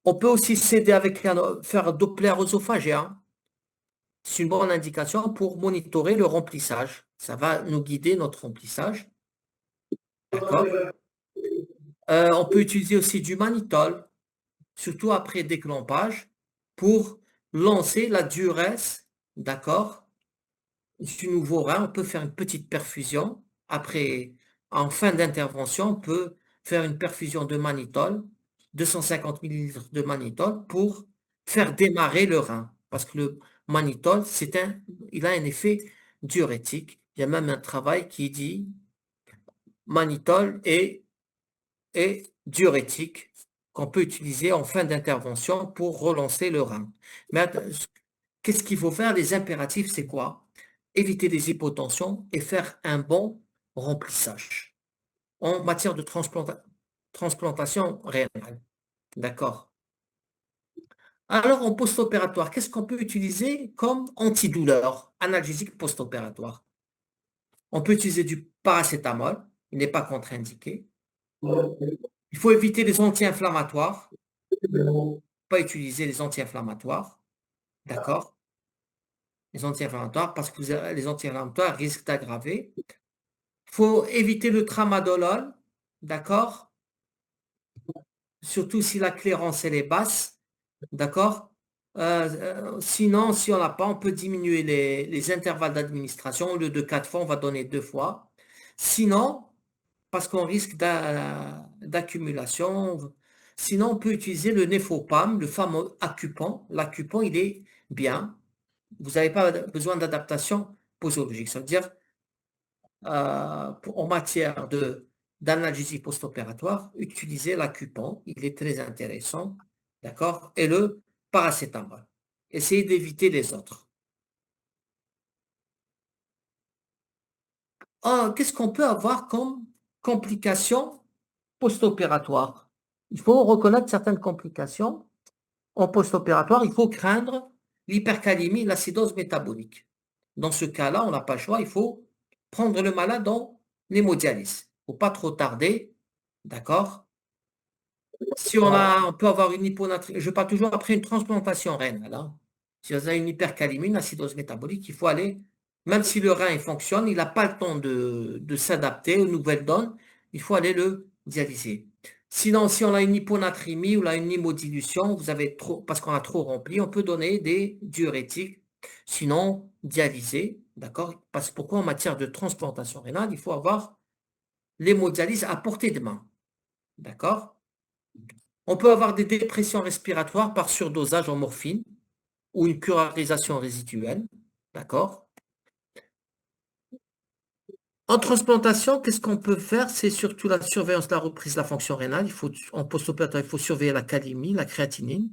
On peut aussi s'aider avec faire un Doppler œsophagien. C'est une bonne indication pour monitorer le remplissage. Ça va nous guider notre remplissage. D'accord? On peut utiliser aussi du mannitol, surtout après déclampage, pour lancer la duresse, d'accord, du nouveau rein. On peut faire une petite perfusion. Après, en fin d'intervention, on peut faire une perfusion de mannitol, 250 ml de mannitol, pour faire démarrer le rein. Parce que le mannitol, il a un effet diurétique. Il y a même un travail qui dit mannitol est diurétique qu'on peut utiliser en fin d'intervention pour relancer le rein. Mais qu'est-ce qu'il faut faire? Les impératifs, c'est quoi? Éviter les hypotensions et faire un bon remplissage en matière de transplantation rénale. D'accord? Alors, en post-opératoire, qu'est-ce qu'on peut utiliser comme antidouleur, analgésique post-opératoire? On peut utiliser du paracétamol, il n'est pas contre-indiqué. Il faut éviter les anti-inflammatoires, pas utiliser les anti-inflammatoires, d'accord? Les anti-inflammatoires, parce que les anti-inflammatoires risquent d'aggraver. Il faut éviter le tramadolol, d'accord? Surtout si la clairance elle est basse, d'accord? Sinon, si on n'a pas, on peut diminuer les intervalles d'administration. Au lieu de 4 fois, on va donner 2 fois. Sinon, parce qu'on risque d'accumulation. Sinon, on peut utiliser le Nefopam, le fameux Acupant. L'Acupant, il est bien. Vous n'avez pas besoin d'adaptation posologique. Ça veut dire, en matière d'analgésie post-opératoire, utilisez l'Acupant. Il est très intéressant. D'accord? Et le paracétamol. Essayez d'éviter les autres. Qu'est-ce qu'on peut avoir comme complications post-opératoires? Il faut reconnaître certaines complications en post-opératoire. Il faut craindre l'hypercalémie, l'acidose métabolique. Dans ce cas-là, on n'a pas le choix, il faut prendre le malade en hémodialyse. Il ne faut pas trop tarder, d'accord? Si on peut avoir une hyponatrie, je parle toujours après une transplantation rénale, hein. Si on a une hypercalémie, une acidose métabolique, il faut aller, même si le rein il fonctionne, il n'a pas le temps de s'adapter aux nouvelles donnes, il faut aller le dialyser. Sinon, si on a une hyponatrémie ou là, une hémodilution, vous avez trop, parce qu'on a trop rempli, on peut donner des diurétiques, sinon dialyser, d'accord? Parce que pourquoi en matière de transplantation rénale, il faut avoir l'hémodialyse à portée de main, d'accord? On peut avoir des dépressions respiratoires par surdosage en morphine ou une curarisation résiduelle. D'accord? En transplantation, qu'est-ce qu'on peut faire? C'est surtout la surveillance de la reprise de la fonction rénale. En post-opératoire, il faut surveiller la calémie, la créatinine.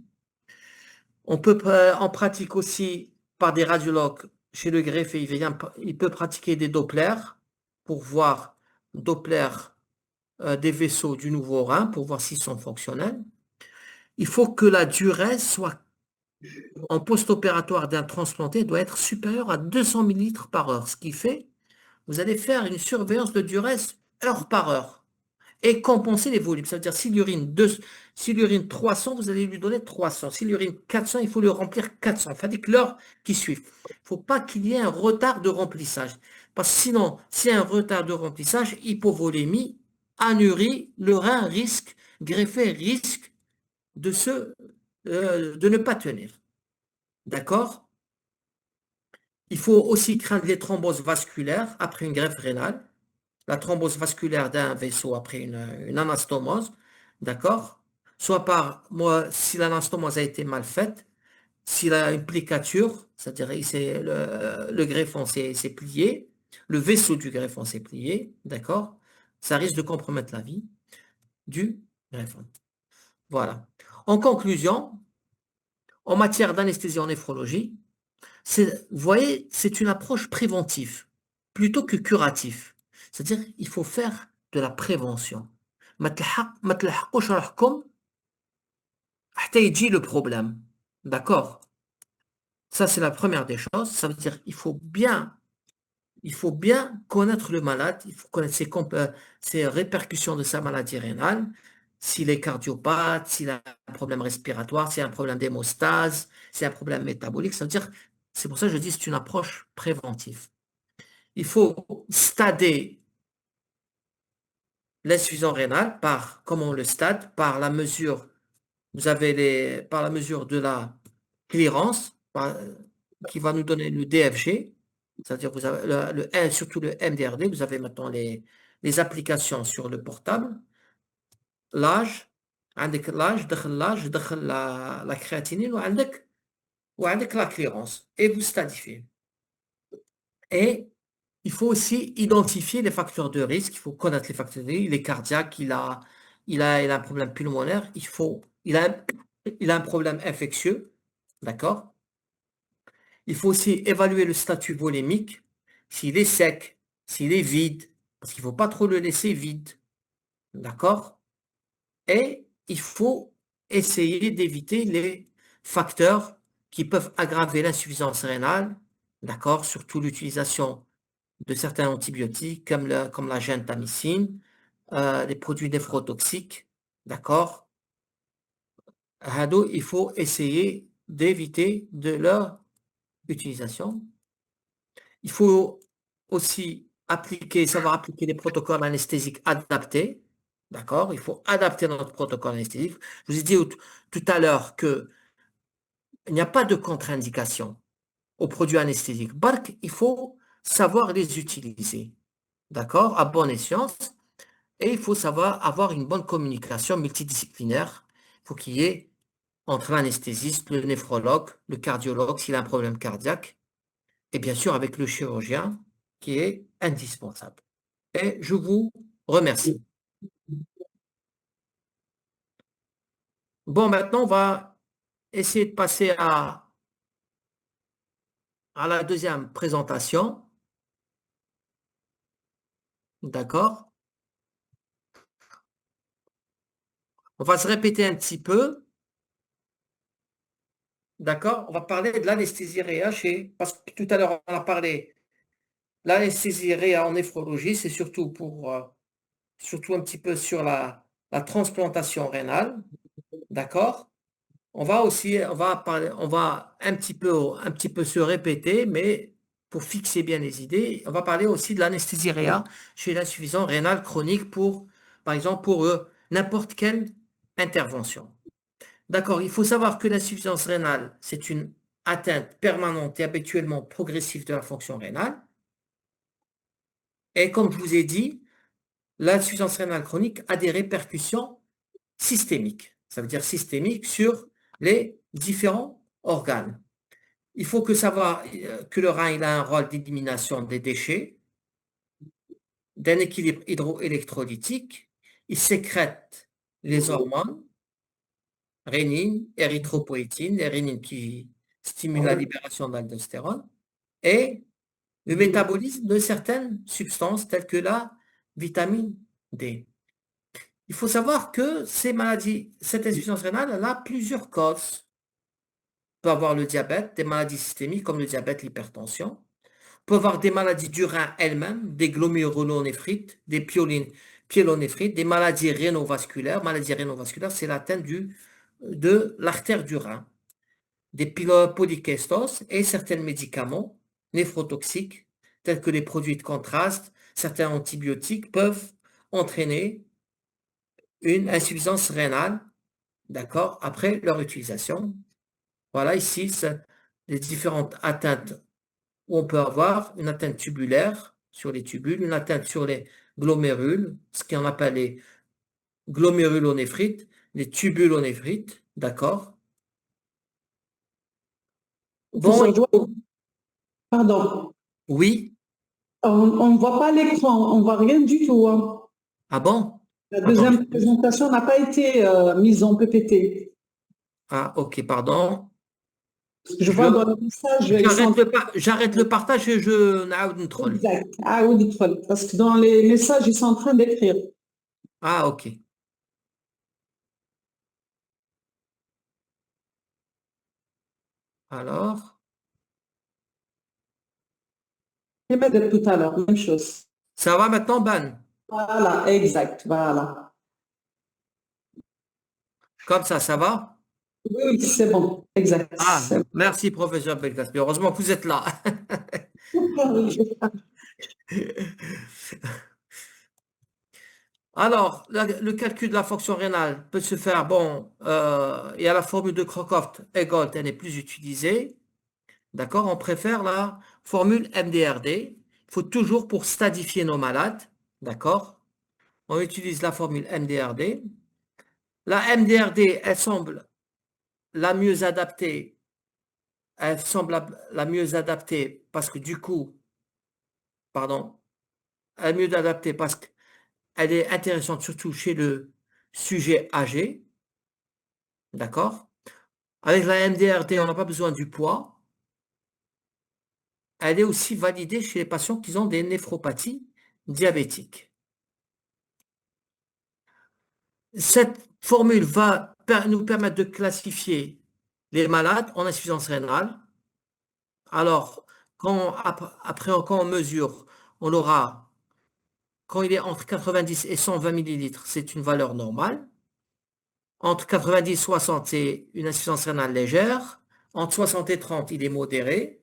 On peut, en pratique aussi, par des radiologues, chez le greffe, il peut pratiquer des Dopplers pour voir Doppler des vaisseaux du nouveau rein, pour voir s'ils sont fonctionnels. Il faut que la durée soit en post-opératoire d'un transplanté doit être supérieur à 200 millilitres par heure, ce qui fait, vous allez faire une surveillance de duresse heure par heure et compenser les volumes. Ça veut dire s'il urine 300, vous allez lui donner 300. S'il urine 400, il faut lui remplir 400. Enfin, que l'heure qui suit. Il ne faut pas qu'il y ait un retard de remplissage. Parce que sinon, s'il y a un retard de remplissage, hypovolémie, anurie, le rein risque, greffé risque de ne pas tenir. D'accord? Il faut aussi craindre les thromboses vasculaires après une greffe rénale, la thrombose vasculaire d'un vaisseau après une anastomose, d'accord? Soit par, moi, si l'anastomose a été mal faite, s'il a une plicature, c'est-à-dire le greffon s'est plié, le vaisseau du greffon s'est plié, d'accord? Ça risque de compromettre la vie du greffon. Voilà. En conclusion, en matière d'anesthésie en néphrologie, vous voyez, c'est une approche préventive plutôt que curative. C'est-à-dire, il faut faire de la prévention. ما تلحقوش روحكم حتى يجي le problème. D'accord? Ça, c'est la première des choses. Ça veut dire il faut bien connaître le malade, il faut connaître ses répercussions de sa maladie rénale, s'il est cardiopathe, s'il a un problème respiratoire, s'il a un problème d'hémostase, s'il a un problème métabolique. Ça veut dire, c'est pour ça que je dis que c'est une approche préventive. Il faut stader l'insuffisance rénale comment on le stade? Par la mesure, par la mesure de la clearance, qui va nous donner le DFG, c'est-à-dire vous avez surtout le MDRD, vous avez maintenant les applications sur le portable, l'âge, عندك l'âge, دخل la créatinine, وعندك la clearance, et vous stadifiez. Et il faut aussi identifier les facteurs de risque. Il faut connaître les facteurs de risque. Il est cardiaque, il a un problème pulmonaire. Il a un problème infectieux. D'accord? Il faut aussi évaluer le statut volémique. S'il est sec, s'il est vide. Parce qu'il ne faut pas trop le laisser vide. D'accord? Et il faut essayer d'éviter les facteurs qui peuvent aggraver l'insuffisance rénale. D'accord? Surtout l'utilisation de certains antibiotiques comme la gentamicine, des produits néphrotoxiques, d'accord? Il faut essayer d'éviter de leur utilisation. Il faut aussi savoir appliquer des protocoles anesthésiques adaptés, d'accord? Il faut adapter notre protocole anesthésique. Je vous ai dit tout à l'heure qu'il n'y a pas de contre-indication aux produits anesthésiques. Il faut savoir les utiliser, d'accord? À bon escient. Et il faut savoir avoir une bonne communication multidisciplinaire. Il faut qu'il y ait entre l'anesthésiste, le néphrologue, le cardiologue s'il a un problème cardiaque, et bien sûr avec le chirurgien qui est indispensable. Et je vous remercie. Bon, maintenant, on va essayer de passer à la deuxième présentation. D'accord? On va se répéter un petit peu. d'accord? On va parler de l'anesthésie réa parce que tout à l'heure, on a parlé, l'anesthésie réa en néphrologie, c'est surtout surtout un petit peu sur la transplantation rénale, d'accord? On va un petit peu se répéter, mais pour fixer bien les idées, on va parler aussi de l'anesthésie réa chez l'insuffisance rénale chronique par exemple, pour n'importe quelle intervention. D'accord, il faut savoir que l'insuffisance rénale, c'est une atteinte permanente et habituellement progressive de la fonction rénale. Et comme je vous ai dit, l'insuffisance rénale chronique a des répercussions systémiques. Ça veut dire systémiques sur les différents organes. Il faut savoir que le rein il a un rôle d'élimination des déchets, d'un équilibre hydroélectrolytique. Il sécrète les hormones, rénine, érythropoïétine, les rénines qui stimulent la libération d'aldostérone, et le métabolisme de certaines substances telles que la vitamine D. Il faut savoir que cette insuffisance rénale, elle a plusieurs causes. On peut avoir le diabète, des maladies systémiques comme le diabète, l'hypertension. On peut avoir des maladies du rein elles-mêmes, des glomérulonéphrite, des pyélonéphrite, des maladies rénovasculaires. Maladies rénovasculaires, c'est l'atteinte de l'artère du rein, des polykystoses et certains médicaments néphrotoxiques, tels que les produits de contraste, certains antibiotiques peuvent entraîner une insuffisance rénale, d'accord, après leur utilisation. Voilà ici les différentes atteintes où on peut avoir une atteinte tubulaire sur les tubules, une atteinte sur les glomérules, ce qu'on appelle les glomérulonéphrite, les tubulonéphrite, d'accord? Bon, Professeur Joie, pardon, oui, on ne voit pas l'écran, on ne voit rien du tout, hein. ah bon? La Attends, deuxième présentation n'a pas été mise en PPT. ah ok, pardon. Je Je, vois dans le message, ils sont j'arrête le partage et je n'aoud troll. exact. Ah oui, dites-le, parce que dans les messages, ils sont en train d'écrire. Ah ok. Alors, Et bien, de tout à l'heure, même chose. ça va maintenant, Ban? Voilà, exact, voilà. Comme ça va? Oui, oui, c'est bon, exact. Ah, C'est merci, professeur Belkacpi. Heureusement que vous êtes là. bon. Alors, le calcul de la fonction rénale peut se faire, bon, et à la formule de Crocroft-Egolt, elle n'est plus utilisée. D'accord? On préfère la formule MDRD. Il faut toujours pour stadifier nos malades. D'accord? On utilise la formule MDRD. La MDRD, elle semble la mieux adaptée. Elle semble la mieux adaptée parce que du coup, pardon, elle est mieux adaptée parce qu'elle est intéressante surtout chez le sujet âgé. D'accord? Avec la MDRD, on n'a pas besoin du poids. Elle est aussi validée chez les patients qui ont des néphropathies diabétiques. Cette formule va nous permettre de classifier les malades en insuffisance rénale. Alors, quand on mesure, on aura, quand il est entre 90 et 120 millilitres, c'est une valeur normale. Entre 90 et 60, c'est une insuffisance rénale légère. Entre 60 et 30, il est modéré.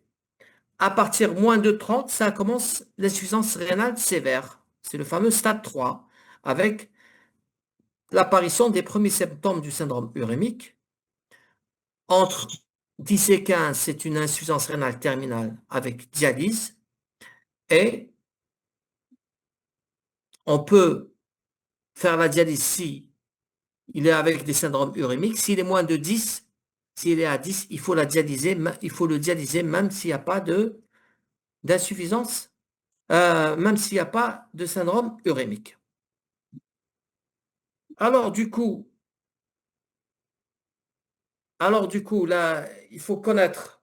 À partir moins de 30, ça commence l'insuffisance rénale sévère. C'est le fameux stade 3, avec l'apparition des premiers symptômes du syndrome urémique. Entre 10 et 15, c'est une insuffisance rénale terminale avec dialyse. Et on peut faire la dialyse si il est avec des syndromes urémiques. S'il est moins de 10, s'il est à 10, il faut il faut le dialyser même s'il n'y a pas d'insuffisance, même s'il n'y a pas de syndrome urémique. Alors du coup, là, il faut connaître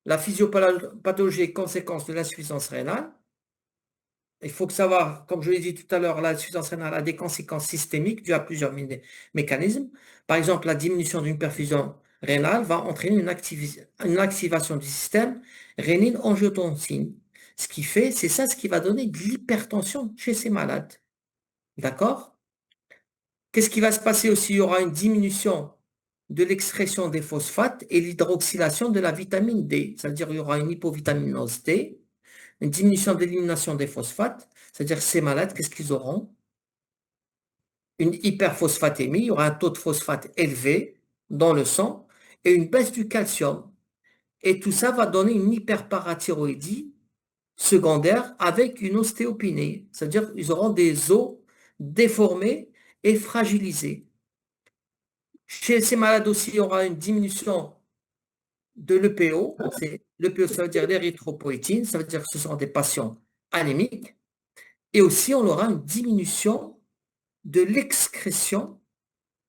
la physiopathologie et conséquences de l'insuffisance rénale. Il faut savoir, comme je l'ai dit tout à l'heure, l'insuffisance rénale a des conséquences systémiques dues à plusieurs mécanismes. Par exemple, la diminution d'une perfusion rénale va entraîner une activation du système rénine-angiotensine. Ce qui fait, c'est ça ce qui va donner de l'hypertension chez ces malades. D'accord? Qu'est-ce qui va se passer aussi? Il y aura une diminution de l'excrétion des phosphates et l'hydroxylation de la vitamine D. C'est-à-dire qu'il y aura une hypovitaminose D, une diminution de l'élimination des phosphates. C'est-à-dire ces malades, qu'est-ce qu'ils auront? Une hyperphosphatémie, il y aura un taux de phosphate élevé dans le sang et une baisse du calcium. Et tout ça va donner une hyperparathyroïdie secondaire avec une ostéopénie. C'est-à-dire qu'ils auront des os déformés et fragilisés. Chez ces malades aussi, il y aura une diminution de l'EPO. L'EPO, ça veut dire l'érythropoïétine, ça veut dire que ce sont des patients anémiques. Et aussi, on aura une diminution de l'excrétion,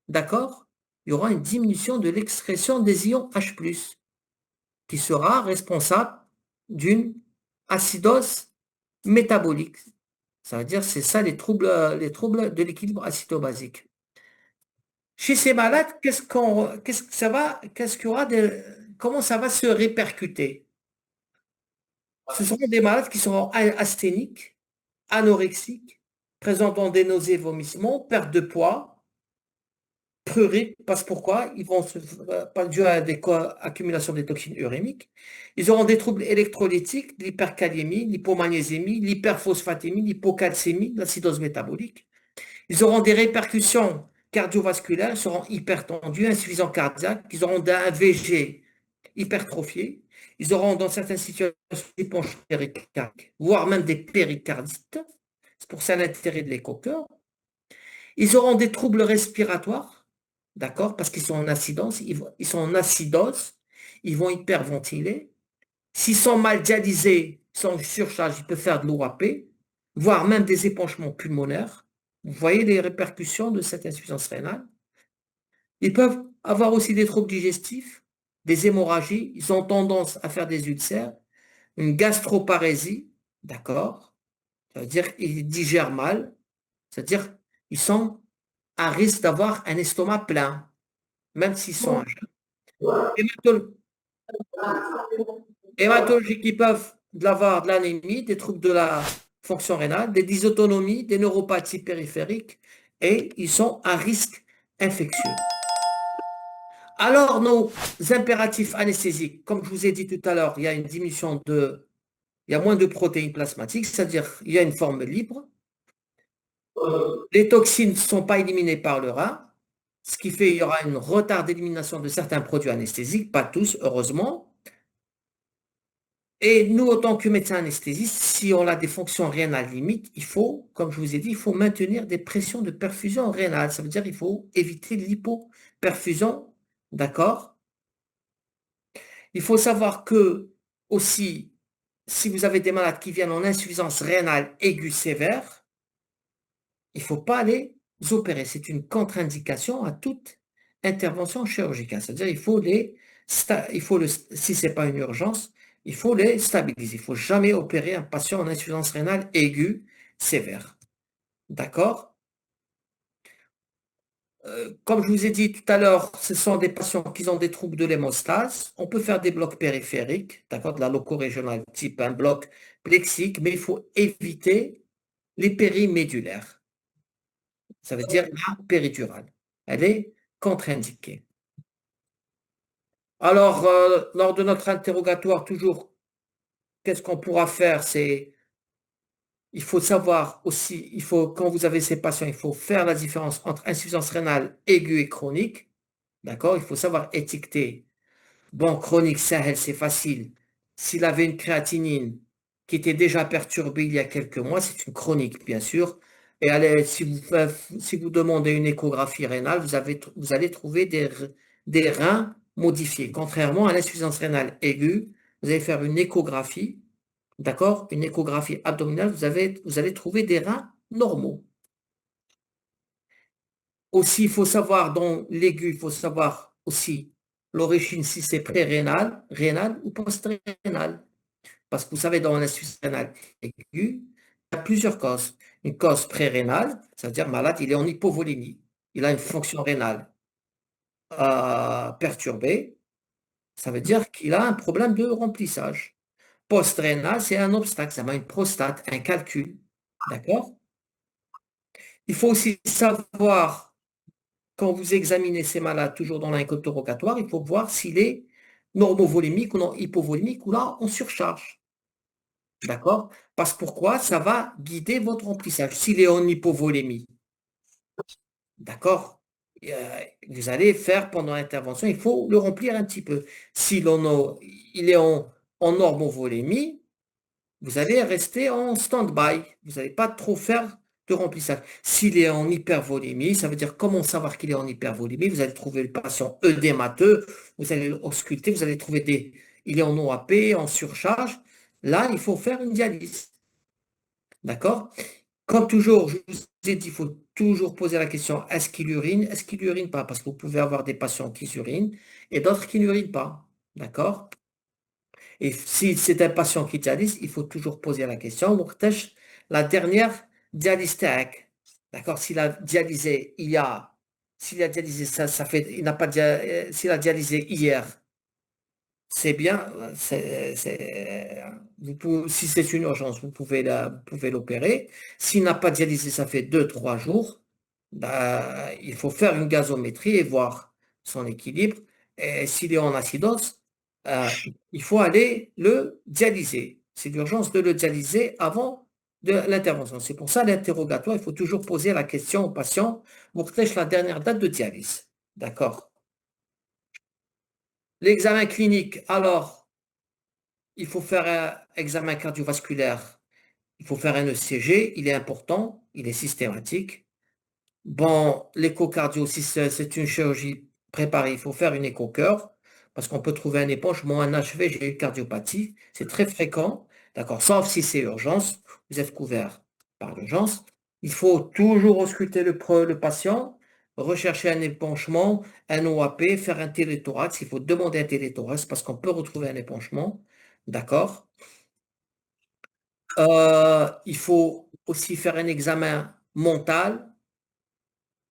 d'accord? Il y aura une diminution de l'excrétion des ions H+, qui sera responsable d'une acidose métabolique. Ça veut dire c'est ça les troubles de l'équilibre acido-basique. Chez ces malades, comment ça va se répercuter? Ce seront des malades qui seront asthéniques, anorexiques, présentant des nausées, vomissements, perte de poids, prurites, parce pourquoi? Ils vont pas dû à des accumulations des toxines urémiques. Ils auront des troubles électrolytiques, l'hypercalémie, l'hypomagnésémie, l'hyperphosphatémie, l'hypocalcémie, l'acidose métabolique. Ils auront des répercussions cardiovasculaires, ils seront hypertendus, insuffisants cardiaques, ils auront un VG hypertrophié, ils auront dans certaines situations des penchants péricardiques, voire même des péricardites. C'est pour ça l'intérêt de l'écho-cœur. Ils auront des troubles respiratoires, d'accord, parce qu'ils sont en acidose, ils sont en acidose, ils vont hyperventiler. S'ils sont mal dialysés, ils sont en surcharge, ils peuvent faire de l'OAP, voire même des épanchements pulmonaires. Vous voyez les répercussions de cette insuffisance rénale. Ils peuvent avoir aussi des troubles digestifs, des hémorragies, ils ont tendance à faire des ulcères, une gastroparésie, d'accord? Ça veut dire qu'ils digèrent mal, c'est-à-dire ils sont à risque d'avoir un estomac plein, même s'ils sont à jeun. Hématologies qui peuvent avoir de l'anémie, des troubles de la fonction rénale, des dysautonomies, des neuropathies périphériques, et ils sont à risque infectieux. Alors, nos impératifs anesthésiques, comme je vous ai dit tout à l'heure, il y a une diminution il y a moins de protéines plasmatiques, c'est-à-dire il y a une forme libre. Les toxines ne sont pas éliminées par le rein, ce qui fait qu'il y aura un retard d'élimination de certains produits anesthésiques, pas tous, heureusement. Et nous, en tant que médecin anesthésiste, si on a des fonctions rénales limites, il faut, comme je vous ai dit, il faut maintenir des pressions de perfusion rénale. Ça veut dire qu'il faut éviter l'hypoperfusion, d'accord? Il faut savoir que, aussi, si vous avez des malades qui viennent en insuffisance rénale aiguë sévère, il ne faut pas les opérer. C'est une contre-indication à toute intervention chirurgicale. C'est-à-dire si ce n'est pas une urgence, il faut les stabiliser. Il ne faut jamais opérer un patient en insuffisance rénale aiguë sévère. D'accord? Comme je vous ai dit tout à l'heure, ce sont des patients qui ont des troubles de l'hémostase. On peut faire des blocs périphériques, d'accord, de la loco-régionale, type un bloc plexique, mais il faut éviter les périmédulaires. Ça veut dire la péridurale. Elle est contre-indiquée. Alors, lors de notre interrogatoire, toujours, qu'est-ce qu'on pourra faire? Il faut savoir aussi, quand vous avez ces patients, il faut faire la différence entre insuffisance rénale aiguë et chronique. D'accord? Il faut savoir étiqueter. Bon, chronique, c'est facile. S'il avait une créatinine qui était déjà perturbée il y a quelques mois, c'est une chronique, bien sûr. Et si vous demandez une échographie rénale, vous allez trouver des reins modifiés. Contrairement à l'insuffisance rénale aiguë, vous allez faire une échographie, d'accord? Une échographie abdominale, vous allez trouver des reins normaux. Aussi, il faut savoir, dans l'aigu, il faut savoir aussi l'origine, si c'est pré-rénal, rénal ou post-rénal. Parce que vous savez, dans l'insuffisance rénale aiguë, il y a plusieurs causes. Une cause pré-rénale, c'est-à-dire malade, il est en hypovolémie. Il a une fonction rénale perturbé, ça veut dire qu'il a un problème de remplissage. Post-rénal, c'est un obstacle, ça va une prostate, un calcul. D'accord? Il faut aussi savoir, quand vous examinez ces malades, toujours dans l'interrogatoire, il faut voir s'il est normovolémique ou non hypovolémique ou là, en surcharge. D'accord? Parce que pourquoi? Ça va guider votre remplissage. S'il est en hypovolémie, d'accord? Vous allez faire pendant l'intervention, il faut le remplir un petit peu. Il est en normovolémie, vous allez rester en stand-by. Vous n'allez pas trop faire de remplissage. S'il est en hypervolémie, ça veut dire comment savoir qu'il est en hypervolémie. Vous allez trouver le patient œdémateux, vous allez ausculter, vous allez trouver il est en OAP, en surcharge. Là, il faut faire une dialyse. D'accord? Comme toujours, je vous ai dit, il faut toujours poser la question, est-ce qu'il urine? Est-ce qu'il urine pas? Parce que vous pouvez avoir des patients qui urinent et d'autres qui n'urinent pas. D'accord? Et si c'est un patient qui dialyse, il faut toujours poser la question, Mourtèche, la dernière dialyse تاعك. D'accord? S'il a dialysé, ça fait, il n'a pas, s'il a dialysé hier, c'est bien, si c'est une urgence, vous pouvez l'opérer. S'il n'a pas dialysé, ça fait 2, 3 jours, bah, il faut faire une gazométrie et voir son équilibre. Et s'il est en acidose, euh, il faut aller le dialyser. C'est l'urgence de le dialyser avant de l'intervention. C'est pour ça l'interrogatoire, il faut toujours poser la question au patient, Mourtèche, la dernière date de dialyse. D'accord? L'examen clinique, alors, il faut faire un examen cardiovasculaire, il faut faire un ECG, il est important, il est systématique. Bon, l'échocardio, si c'est une chirurgie préparée, il faut faire une écho-cœur, parce qu'on peut trouver un épanchement, un achevé, j'ai une cardiopathie, c'est très fréquent, d'accord, sauf si c'est urgence, vous êtes couvert par l'urgence. Il faut toujours ausculter le patient, rechercher un épanchement, un OAP, faire un téléthorax, il faut demander un téléthorax parce qu'on peut retrouver un épanchement, d'accord. Il faut aussi faire un examen mental,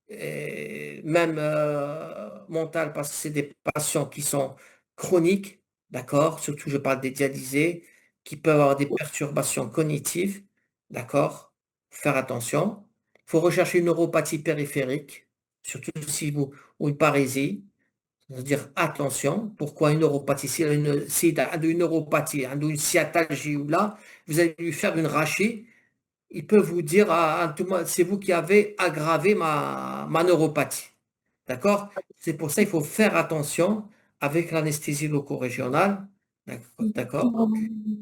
et même mental parce que c'est des patients qui sont chroniques, d'accord? Surtout, je parle des dialysés qui peuvent avoir des perturbations cognitives, d'accord? Faire attention. Il faut rechercher une neuropathie périphérique, surtout si vous, ou une parésie. C'est-à-dire, attention, pourquoi une neuropathie? S'il a une neuropathie, une sciatalgie ou là, vous allez lui faire une rachie, il peut vous dire, c'est vous qui avez aggravé ma neuropathie. D'accord? C'est pour ça qu'il faut faire attention avec l'anesthésie loco-régionale. D'accord?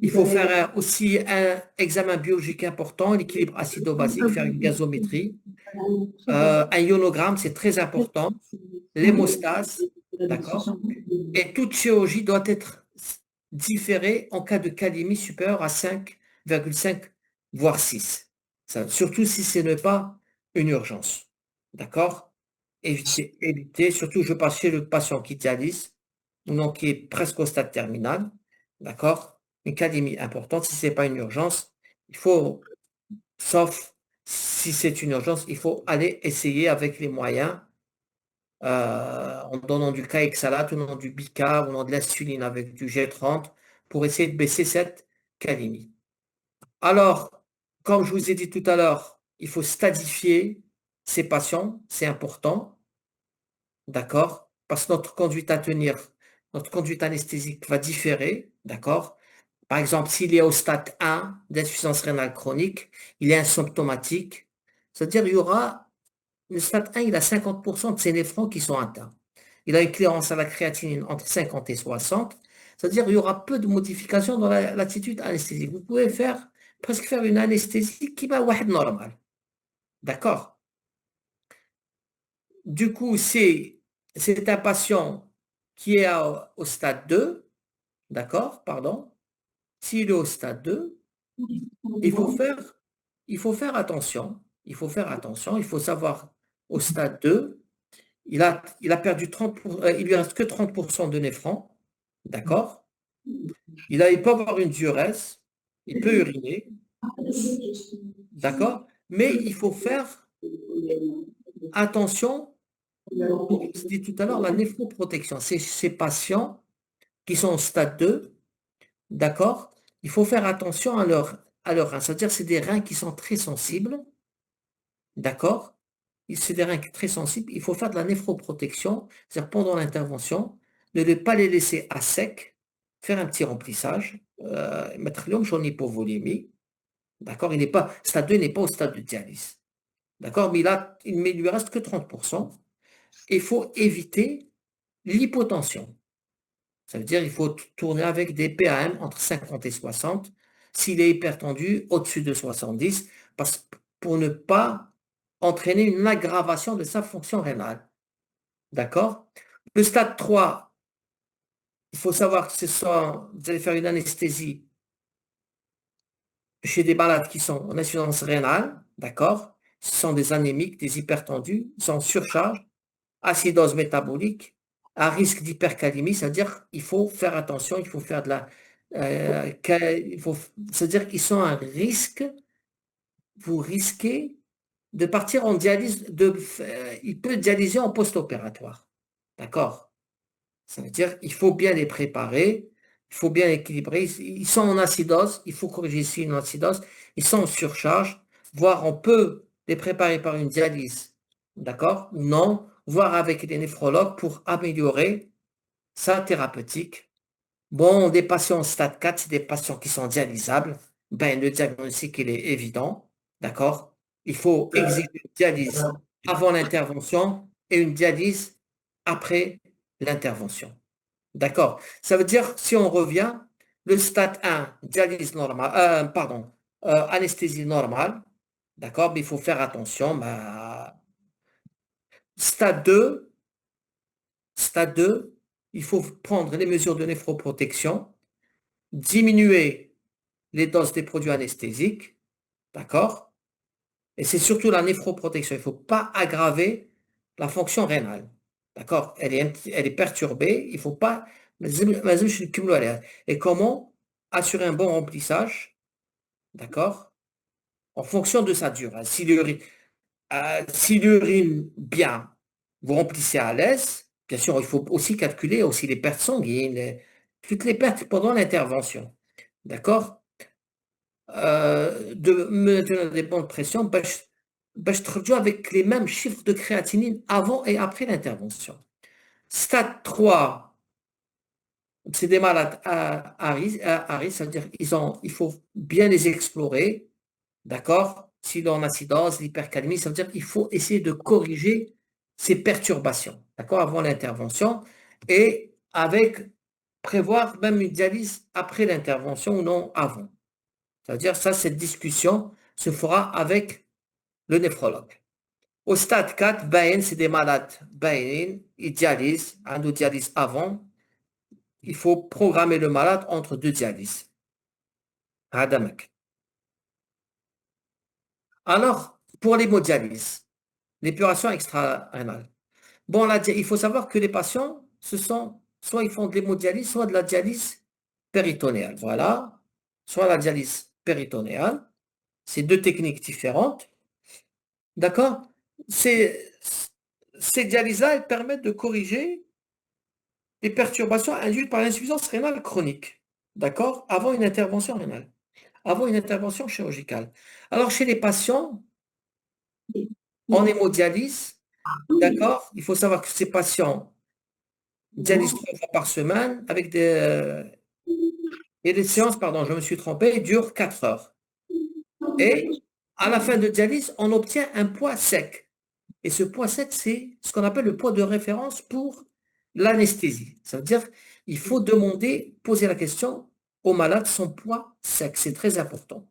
Il faut faire aussi un examen biologique important, l'équilibre acido-basique, faire une gazométrie. Un ionogramme, c'est très important. L'hémostase, d'accord? Et toute chirurgie doit être différée en cas de calémie supérieure à 5,5, voire 6. Surtout si ce n'est pas une urgence. D'accord? Évitez, surtout je passe chez le patient qui dialyse, ou non qui est presque au stade terminal. D'accord? Une calémie importante, si ce n'est pas une urgence, il faut, sauf si c'est une urgence, il faut aller essayer avec les moyens en donnant du Kaexalate, ou non du Bica, ou non de l'insuline avec du G30 pour essayer de baisser cette calémie. Alors, comme je vous ai dit tout à l'heure, il faut stadifier ces patients, c'est important, d'accord? Parce que notre conduite à tenir, notre conduite anesthésique va différer, d'accord? Par exemple, s'il est au stade 1 d'insuffisance rénale chronique, il est asymptomatique, c'est-à-dire il y aura, le stade 1, il a 50% de ses néphrons qui sont atteints. Il a une clairance à la créatinine entre 50 et 60, c'est-à-dire qu'il y aura peu de modifications dans l'attitude anesthésique. Vous pouvez presque faire une anesthésie qui va être normale. D'accord? Du coup, c'est un patient qui est au stade 2, d'accord? Pardon. S'il est au stade 2, il faut faire, il faut faire attention. Il faut faire attention. Il faut savoir au stade 2, il a perdu 30 il lui reste que 30% de néphrons. D'accord? Il peut avoir une diurèse, il peut uriner, d'accord? Mais il faut faire attention je dis tout à l'heure, la néphroprotection, c'est ces patients qui sont au stade 2, d'accord? Il faut faire attention à leurs reins. C'est-à-dire c'est des reins qui sont très sensibles, d'accord? C'est des reins très sensibles. Il faut faire de la néphroprotection, c'est-à-dire pendant l'intervention, ne pas les laisser à sec, faire un petit remplissage, mettre l'homme en hypovolémie, d'accord? Stade 2 n'est pas au stade de dialyse, d'accord? Mais il lui reste que 30%. Il faut éviter l'hypotension. Ça veut dire qu'il faut tourner avec des PAM entre 50 et 60. S'il est hypertendu, au-dessus de 70, pour ne pas entraîner une aggravation de sa fonction rénale. D'accord? Le stade 3, il faut savoir que vous allez faire une anesthésie chez des malades qui sont en insuffisance rénale. D'accord? Ce sont des anémiques, des hypertendus, ils sont en surcharge, acidose métabolique, à risque d'hypercalémie, c'est-à-dire qu'il faut faire attention, il faut faire de la... c'est-à-dire qu'ils sont un risque, vous risquez de partir en dialyse, il peut dialyser en post-opératoire. D'accord? Ça veut dire qu'il faut bien les préparer, il faut bien équilibrer. Ils sont en acidose, il faut corriger ici une acidose, ils sont en surcharge, voire on peut les préparer par une dialyse, d'accord? Ou non, voire avec les néphrologues pour améliorer sa thérapeutique. Bon, des patients stade 4, c'est des patients qui sont dialysables. Ben, le diagnostic, il est évident, d'accord? Il faut exiger une dialyse avant l'intervention et une dialyse après l'intervention. D'accord. Ça veut dire, si on revient, le stade 1, dialyse normale, anesthésie normale, d'accord, mais il faut faire attention. Stade 2, stade 2, il faut prendre les mesures de néphroprotection, diminuer les doses des produits anesthésiques, d'accord? Et c'est surtout la néphroprotection. Il ne faut pas aggraver la fonction rénale. D'accord? Elle est perturbée. Il ne faut pas. Et comment assurer un bon remplissage? D'accord? En fonction de sa durée. S'il urine bien, vous remplissez à l'aise. Bien sûr, il faut aussi calculer aussi les pertes sanguines, toutes les pertes pendant l'intervention. D'accord? De maintenir des bonnes pressions, je traduis avec les mêmes chiffres de créatinine avant et après l'intervention. Stade 3, c'est des malades à risque, c'est-à-dire il faut bien les explorer, d'accord? S'il est en acidose, l'hypercalémie, ça veut dire qu'il faut essayer de corriger ces perturbations, d'accord, avant l'intervention, et prévoir même une dialyse après l'intervention ou non avant. C'est-à-dire, cette discussion se fera avec le néphrologue. Au stade 4, c'est des malades ils dialysent, dialyse avant. Il faut programmer le malade entre deux dialyses. Alors, pour l'hémodialyse, l'épuration extra-rénale. Bon, il faut savoir que les patients, soit ils font de l'hémodialyse, soit de la dialyse péritonéale. Voilà. Soit la dialyse péritonéale. C'est deux techniques différentes. D'accord? Ces, ces dialyses-là, elles permettent de corriger les perturbations induites par l'insuffisance rénale chronique. D'accord? Avant une intervention rénale. Avant une intervention chirurgicale. Alors, chez les patients en hémodialyse, d'accord, il faut savoir que ces patients dialysent 3 fois par semaine avec et les séances, pardon, je me suis trompé, durent 4 heures. Et à la fin de dialyse, on obtient un poids sec. Et ce poids sec, c'est ce qu'on appelle le poids de référence pour l'anesthésie. Ça veut dire qu'il faut poser la question au malade son poids sec. C'est très important.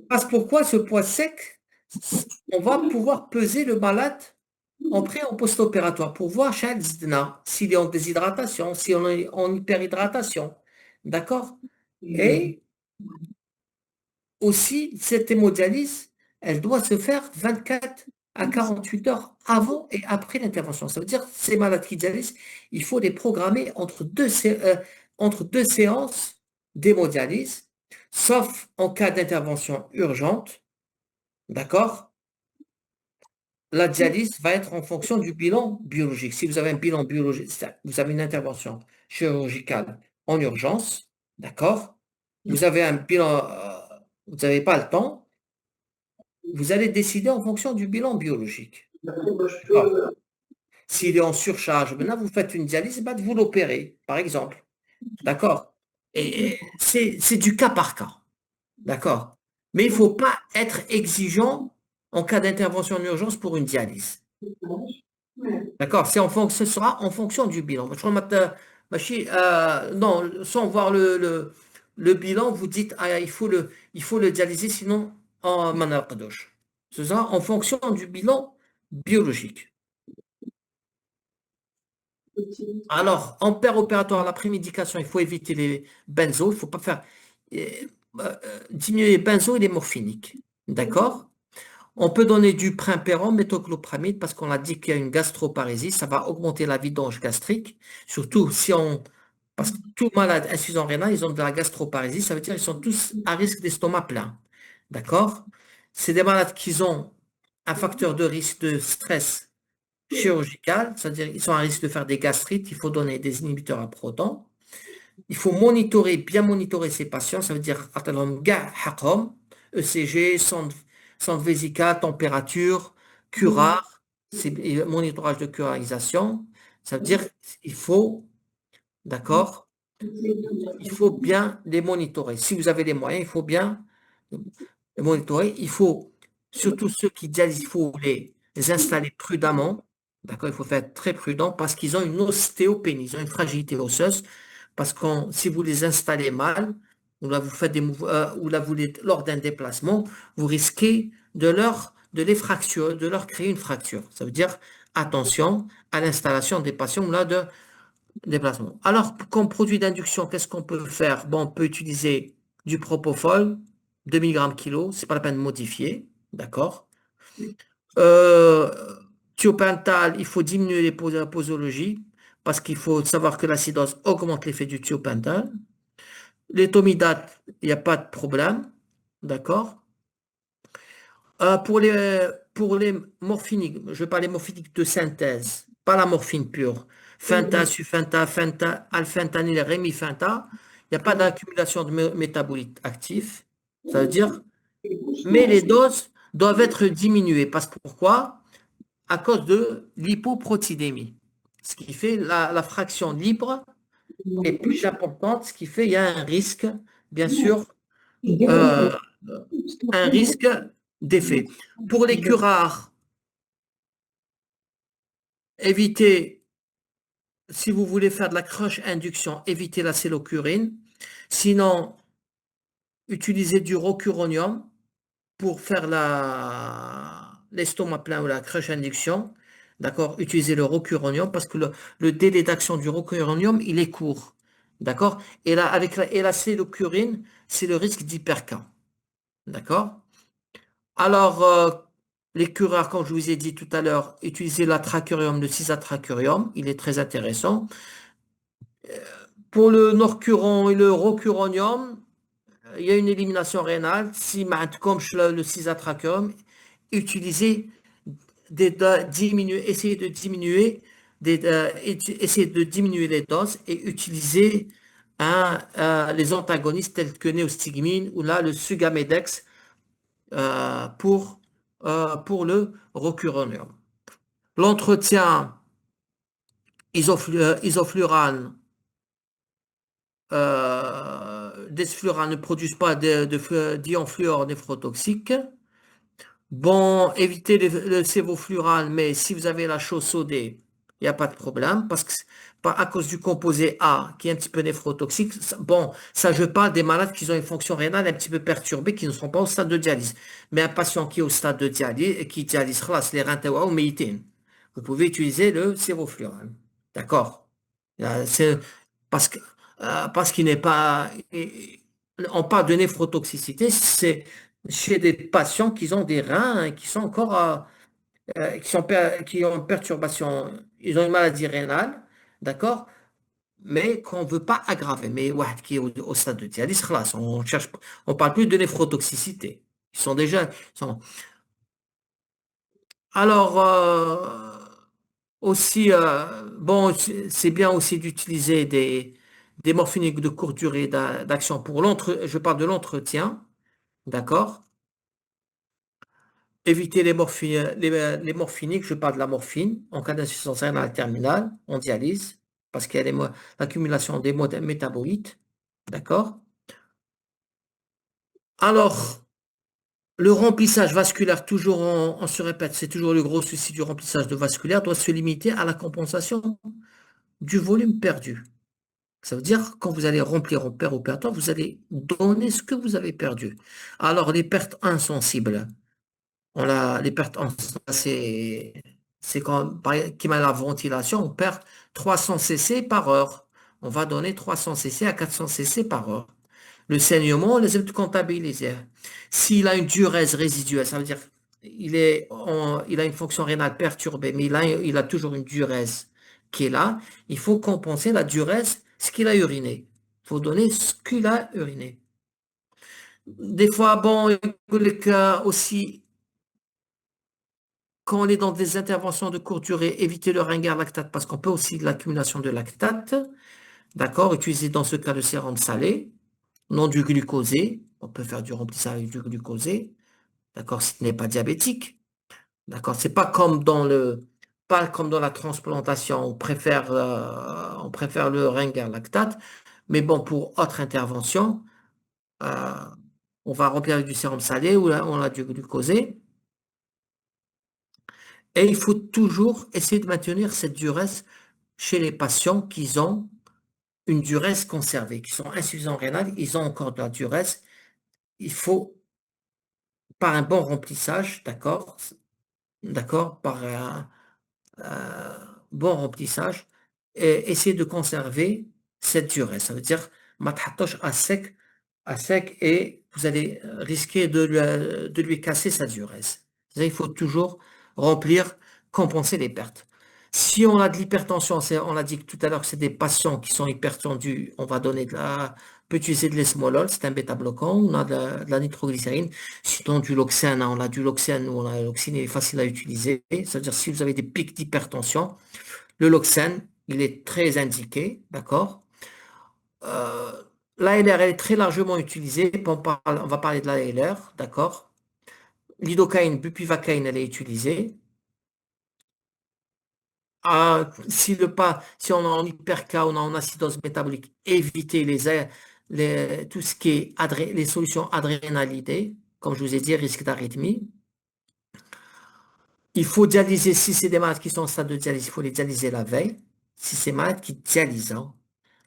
Parce pourquoi ce poids sec, on va pouvoir peser le malade en pré- en post-opératoire pour voir s'il est en déshydratation, s'il est en hyperhydratation. D'accord? Et aussi, cette hémodialyse, elle doit se faire 24 à 48 heures avant et après l'intervention. Ça veut dire que ces malades qui dialysent, il faut les programmer entre deux séances d'hémodialyse, sauf en cas d'intervention urgente, d'accord? La dialyse va être en fonction du bilan biologique. Si vous avez un bilan biologique, vous avez une intervention chirurgicale en urgence, d'accord? Vous avez un bilan, vous n'avez pas le temps, vous allez décider en fonction du bilan biologique. D'accord. S'il est en surcharge, maintenant vous faites une dialyse, bah, vous l'opérez, par exemple. D'accord? Et c'est du cas par cas. D'accord? Mais il ne faut pas être exigeant en cas d'intervention en urgence pour une dialyse. D'accord? Ce sera en fonction du bilan. Non, sans voir le bilan, vous dites, ah, il faut le dialyser, sinon, en manaqadosh. Ce sera en fonction du bilan biologique. Alors, en opératoire, la prémédication, il faut éviter les benzos. Il ne faut pas faire euh, diminuer les benzos et les morphiniques. D'accord? On peut donner du primpéran, méthoclopramide, parce qu'on a dit qu'il y a une gastroparésie. Ça va augmenter la vidange gastrique. Surtout si on. Parce que tous malades insuffisants rénaux, ils ont de la gastroparésie. Ça veut dire qu'ils sont tous à risque d'estomac plein. D'accord? C'est des malades qui ont un facteur de risque de stress chirurgical, c'est-à-dire qu'ils sont à risque de faire des gastrites, il faut donner des inhibiteurs à protons. Il faut bien monitorer ces patients, ça veut dire atalhom ga haqom, ECG, sonde vésicale, température, curar, c'est et monitorage de curarisation. Ça veut dire il faut, d'accord, il faut bien les monitorer. Si vous avez les moyens, il faut bien les monitorer. Il faut, surtout ceux qui dialysent, il faut les installer prudemment. D'accord, il faut faire très prudent parce qu'ils ont une ostéopénie, ils ont une fragilité osseuse. Parce que si vous les installez mal, ou là vous faites des ou là lors d'un déplacement, vous risquez de les fracturer, de leur créer une fracture. Ça veut dire attention à l'installation des patients là de déplacement. Alors, comme produit d'induction, qu'est-ce qu'on peut faire? Bon, on peut utiliser du propofol, 2 mg kg, c'est pas la peine de modifier, d'accord? Euh, Thiopental, il faut diminuer la posologie parce qu'il faut savoir que l'acidose augmente l'effet du thiopental. Les tomidates, il n'y a pas de problème, d'accord? Pour les morphiniques, je vais parler morphiniques de synthèse, pas la morphine pure. Fenta, sufenta, fenta, alfentanil, remifenta, il n'y a pas d'accumulation de métabolites actifs. Ça veut dire, mais les doses doivent être diminuées. Parce que pourquoi? À cause de l'hypoprotidémie. Ce qui fait la fraction libre est plus importante, ce qui fait qu'il y a un risque, bien sûr, euh, un risque d'effet. Pour les curares, évitez, si vous voulez faire de la crush induction, évitez la cellocurine. Sinon, utilisez du rocuronium pour faire l'estomac plein ou la crush induction. D'accord? Utilisez le rocuronium parce que le délai d'action du rocuronium, il est court. D'accord? Et là, et la cellocurine, c'est le risque d'hypercan. D'accord? Alors, les curares, comme je vous ai dit tout à l'heure, utilisez l'atracurium, le cisatracurium, il est très intéressant. Pour le norcuron et le rocuronium, il y a une élimination rénale. Si comme le cisatracurium, utilisez essayez de diminuer essayez de diminuer les doses et utiliser les antagonistes tels que néostigmine ou là le sugamedex pour le rocuronium. L'entretien isoflurane, desflurane ne produisent pas d'ion fluor néphrotoxique. Bon, évitez le sévoflurane, mais si vous avez la chaux sodée, il n'y a pas de problème, parce que à cause du composé A, qui est un petit peu néphrotoxique, bon, ça je parle des malades qui ont une fonction rénale un petit peu perturbée, qui ne sont pas au stade de dialyse. Mais un patient qui est au stade de dialyse, qui dialyse les reins ou méitine, vous pouvez utiliser le sévoflurane. D'accord? C'est parce que, parce qu'il n'est pas, on parle de néphrotoxicité, c'est chez des patients qui ont des reins qui sont encore qui ont une perturbation, ils ont une maladie rénale, d'accord, mais qu'on ne veut pas aggraver. Mais ouais, qui est au stade de dialyse, خلاص, on cherche, on parle plus de néphrotoxicité. Ils sont déjà, Alors, aussi, bon, c'est bien aussi d'utiliser des morphiniques de courte durée d'action pour je parle de l'entretien, d'accord? Éviter les morphiniques, je parle de la morphine en cas d'insuffisance rénale terminale, en dialyse, parce qu'il y a l'accumulation des métabolites, d'accord? Alors, le remplissage vasculaire, toujours on se répète, c'est toujours le gros souci du remplissage de vasculaire, doit se limiter à la compensation du volume perdu. Ça veut dire, quand vous allez remplir au père opératoire, vous allez donner ce que vous avez perdu. Alors, les pertes insensibles, les pertes insensibles, c'est quand, qui m'a la ventilation, on perd 300 cc par heure. On va donner 300 cc à 400 cc par heure. Le saignement, on les a comptabilisés. S'il a une diurèse résiduelle, ça veut dire il a une fonction rénale perturbée, mais il a toujours une diurèse qui est là. Il faut compenser la diurèse, ce qu'il a uriné. Il faut donner ce qu'il a uriné. Des fois, bon, les cas aussi, quand on est dans des interventions de courte durée, éviter le ringard lactate parce qu'on peut aussi de l'accumulation de lactate. D'accord? Utiliser dans ce cas le sérum salé, non du glucosé. On peut faire du remplissage avec du glucosé. D'accord? Si tu n'es pas diabétique. D'accord? C'est pas comme dans la transplantation. On préfère le ringard lactate. Mais bon, pour autre intervention, euh, on va remplir avec du sérum salé ou on a du glucosé. Et il faut toujours essayer de maintenir cette durée chez les patients qui ont une diurèse conservée, qui sont insuffisants rénales, ils ont encore de la diurèse. Il faut, par un bon remplissage, d'accord, par un bon remplissage, et essayer de conserver cette durée. Ça veut dire, matatosh à sec, et vous allez risquer de lui casser sa durée. Il faut toujours remplir, compenser les pertes. Si on a de l'hypertension, on a dit tout à l'heure que c'est des patients qui sont hypertendus, on va donner on peut utiliser de l'esmolol, c'est un bêta-bloquant, on a de la nitroglycérine. Sinon, du loxène, on a du loxène ou on a l'oxine, il est facile à utiliser. C'est-à-dire, si vous avez des pics d'hypertension, le loxène, il est très indiqué, d'accord? Euh, L'ALR, elle est très largement utilisée. On va parler de l'ALR, d'accord? Lidocaïne, bupivacaïne, elle est utilisée. Si on est en hyperca, on est en acidose métabolique, éviter tout ce qui est les solutions adrénalidées, comme je vous ai dit, risque d'arythmie. Il faut dialyser, si c'est des malades qui sont en stade de dialyse, il faut les dialyser la veille. Si c'est malade qui dialyse, hein,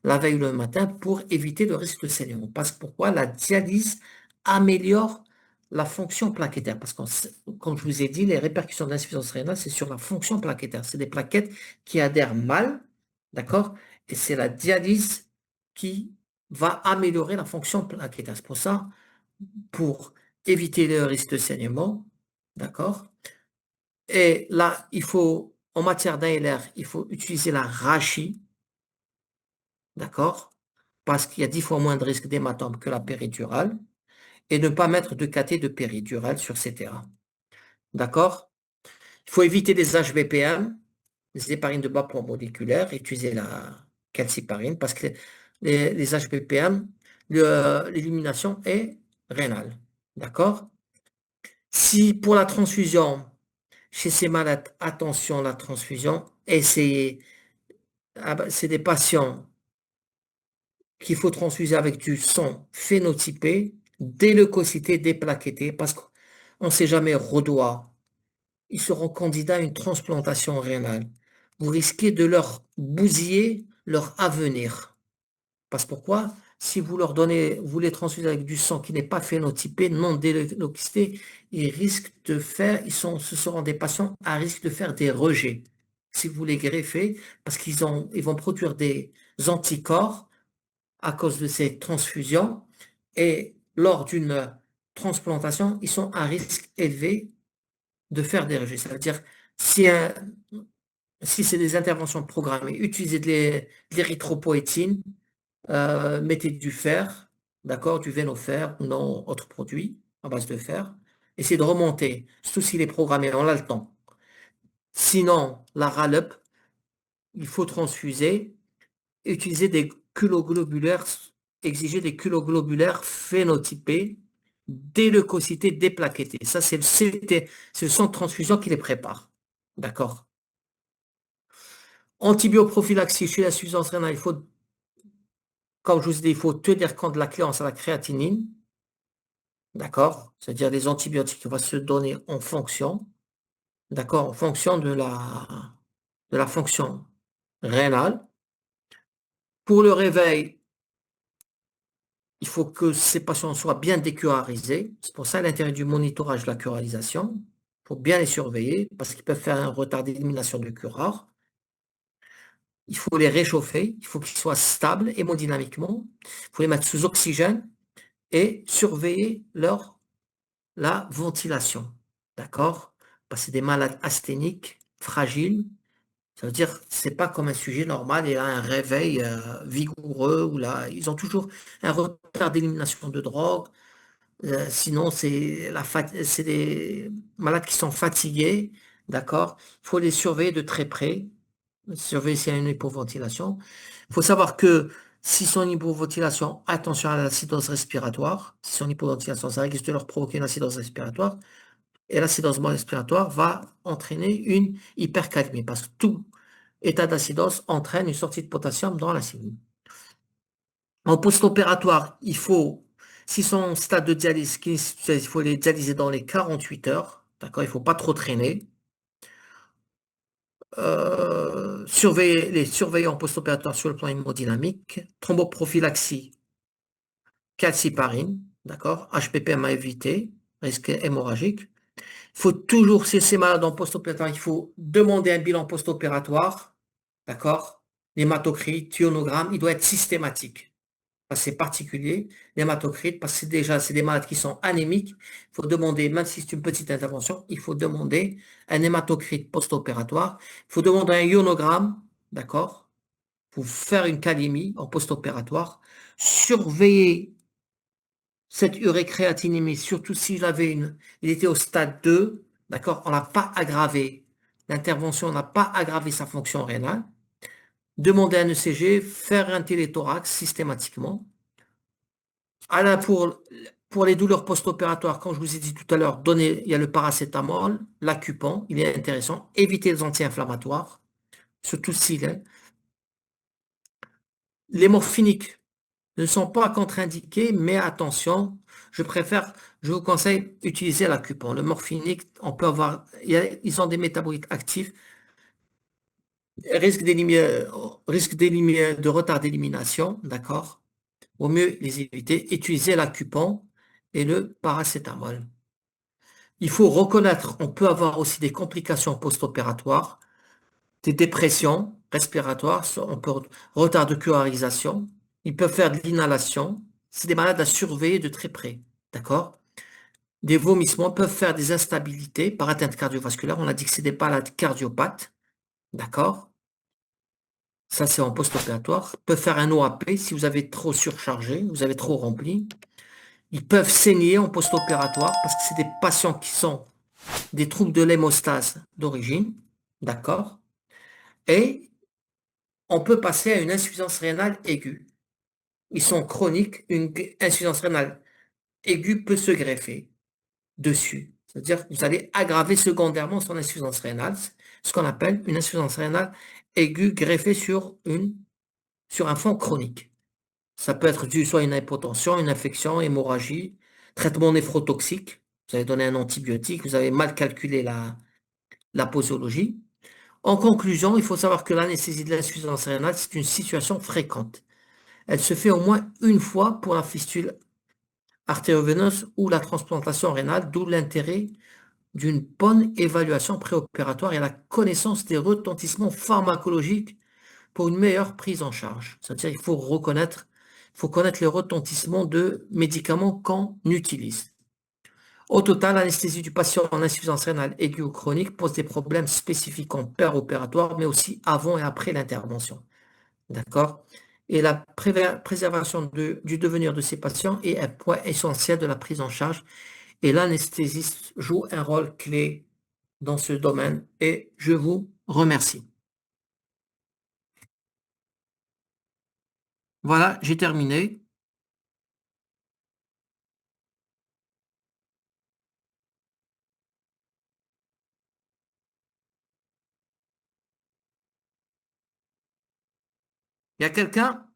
la veille ou le matin pour éviter le risque de saignement. Parce que pourquoi? La dialyse améliore la fonction plaquettaire. Parce que, comme je vous ai dit, les répercussions de l'insuffisance rénale, c'est sur la fonction plaquettaire. C'est des plaquettes qui adhèrent mal, d'accord? Et c'est la dialyse qui va améliorer la fonction plaquettaire. C'est pour ça, pour éviter le risque de saignement, d'accord? Et là, en matière d'ALR, il faut utiliser la rachis, d'accord? Parce qu'il y a 10 fois moins de risque d'hématome que la péridurale, et ne pas mettre de cathé de péridurale sur ces terrains. D'accord? Il faut éviter les HBPM, les héparines de bas poids moléculaire, utiliser la calciparine, parce que les HBPM, l'élimination est rénale. D'accord? Si pour la transfusion, chez ces malades, attention, la transfusion, essayez. C'est des patients qu'il faut transfuser avec du sang phénotypé, des leucocytés déplaquettés, parce qu'on ne sait jamais, Rodois, ils seront candidats à une transplantation rénale. Vous risquez de leur bousiller leur avenir. Parce pourquoi? Si vous leur donnez, vous les transfusez avec du sang qui n'est pas phénotypé, non déleucocité, ils risquent de faire, ce seront des patients à risque de faire des rejets. Si vous les greffez, parce ils vont produire des anticorps à cause de ces transfusions, et lors d'une transplantation, ils sont à risque élevé de faire des rejets. Ça veut dire, si, si c'est des interventions programmées, utilisez de l'érythropoïétine, mettez du fer, d'accord, du vénofer ou non autre produit à base de fer. Essayez de remonter, surtout s'il est programmé, on a le temps. Sinon, la RALUP, il faut transfuser, utiliser des culoglobulaires, exiger des culoglobulaires phénotypés, déleucocytés, déplaquettés. Ça, c'est le centre de transfusion qui les prépare. D'accord? Antibioprophylaxie chez l'insuffisance rénale, il faut, comme je vous ai dit, il faut tenir compte de la clémence à la créatinine. D'accord? C'est-à-dire les antibiotiques vont se donner en fonction, d'accord, en fonction de la fonction rénale. Pour le réveil, il faut que ces patients soient bien décurarisés. C'est pour ça l'intérêt du monitorage de la curarisation. Il faut bien les surveiller parce qu'ils peuvent faire un retard d'élimination de curare. Il faut les réchauffer, il faut qu'ils soient stables hémodynamiquement. Il faut les mettre sous oxygène et surveiller la ventilation. D'accord? Parce que c'est des malades asthéniques, fragiles. Ça veut dire que c'est pas comme un sujet normal, il a un réveil vigoureux, ou là, ils ont toujours un retard d'élimination de drogue. Sinon, c'est des malades qui sont fatigués, d'accord? Il faut les surveiller de très près, surveiller s'il y a une hypoventilation. Il faut savoir que si son hypoventilation, attention à l'acidose respiratoire. Si son hypoventilation, ça risque de leur provoquer une acidose respiratoire. Et l'acidose respiratoire va entraîner une hypercalcémie parce que tout état d'acidose entraîne une sortie de potassium dans la cellule. En post-opératoire, si son stade de dialyse, il faut les dialyser dans les 48 heures, d'accord, il ne faut pas trop traîner. Les surveiller en post-opératoire sur le plan hémodynamique, thromboprophylaxie, calciparine, d'accord, HPPM à éviter, risque hémorragique. Il faut toujours, si c'est malade en post-opératoire, il faut demander un bilan post-opératoire, d'accord? L'hématocrite, ionogramme, il doit être systématique. C'est particulier, l'hématocrite, parce que c'est des malades qui sont anémiques. Il faut demander, même si c'est une petite intervention, il faut demander un hématocrite post-opératoire. Il faut demander un ionogramme, d'accord? Pour faire une calémie en post-opératoire. Surveiller cette urécréatinémie, surtout s'il il était au stade 2, d'accord? On n'a pas aggravé. L'intervention n'a pas aggravé sa fonction rénale. Demander un ECG, faire un téléthorax systématiquement. Pour les douleurs post-opératoires, comme je vous ai dit tout à l'heure, il y a le paracétamol, l'Acupan, il est intéressant. Éviter les anti-inflammatoires, surtout les morphiniques ne sont pas contre-indiqués, mais attention, je vous conseille d'utiliser l'Acupan. Le morphinique, ils ont des métabolites actifs, de retard d'élimination, d'accord? Vaut mieux les éviter. Utiliser l'Acupan et le paracétamol. Il faut reconnaître, on peut avoir aussi des complications post-opératoires, des dépressions respiratoires, retard de curarisation. Ils peuvent faire de l'inhalation. C'est des malades à surveiller de très près. D'accord? Des vomissements peuvent faire des instabilités par atteinte cardiovasculaire. On a dit que c'est des malades cardiopathes. D'accord? Ça, c'est en post-opératoire. Ils peuvent faire un OAP si vous avez trop surchargé, vous avez trop rempli. Ils peuvent saigner en post-opératoire parce que c'est des patients qui sont des troubles de l'hémostase d'origine, d'accord? Et on peut passer à une insuffisance rénale aiguë. Ils sont chroniques, une insuffisance rénale aiguë peut se greffer dessus. C'est-à-dire que vous allez aggraver secondairement son insuffisance rénale, ce qu'on appelle une insuffisance rénale aiguë greffée sur un fond chronique. Ça peut être dû soit à une hypotension, une infection, hémorragie, traitement néphrotoxique. Vous avez donné un antibiotique, vous avez mal calculé la posologie. En conclusion, il faut savoir que l'anesthésie de l'insuffisance rénale, c'est une situation fréquente. Elle se fait au moins une fois pour la fistule artério-veineuse ou la transplantation rénale, d'où l'intérêt d'une bonne évaluation préopératoire et la connaissance des retentissements pharmacologiques pour une meilleure prise en charge. C'est-à-dire qu'il faut connaître les retentissements de médicaments qu'on utilise. Au total, l'anesthésie du patient en insuffisance rénale aiguë ou chronique pose des problèmes spécifiques en opératoire, mais aussi avant et après l'intervention. D'accord? Et la préservation du devenir de ces patients est un point essentiel de la prise en charge. Et l'anesthésiste joue un rôle clé dans ce domaine et je vous remercie. Voilà, j'ai terminé. Il y a quelqu'un?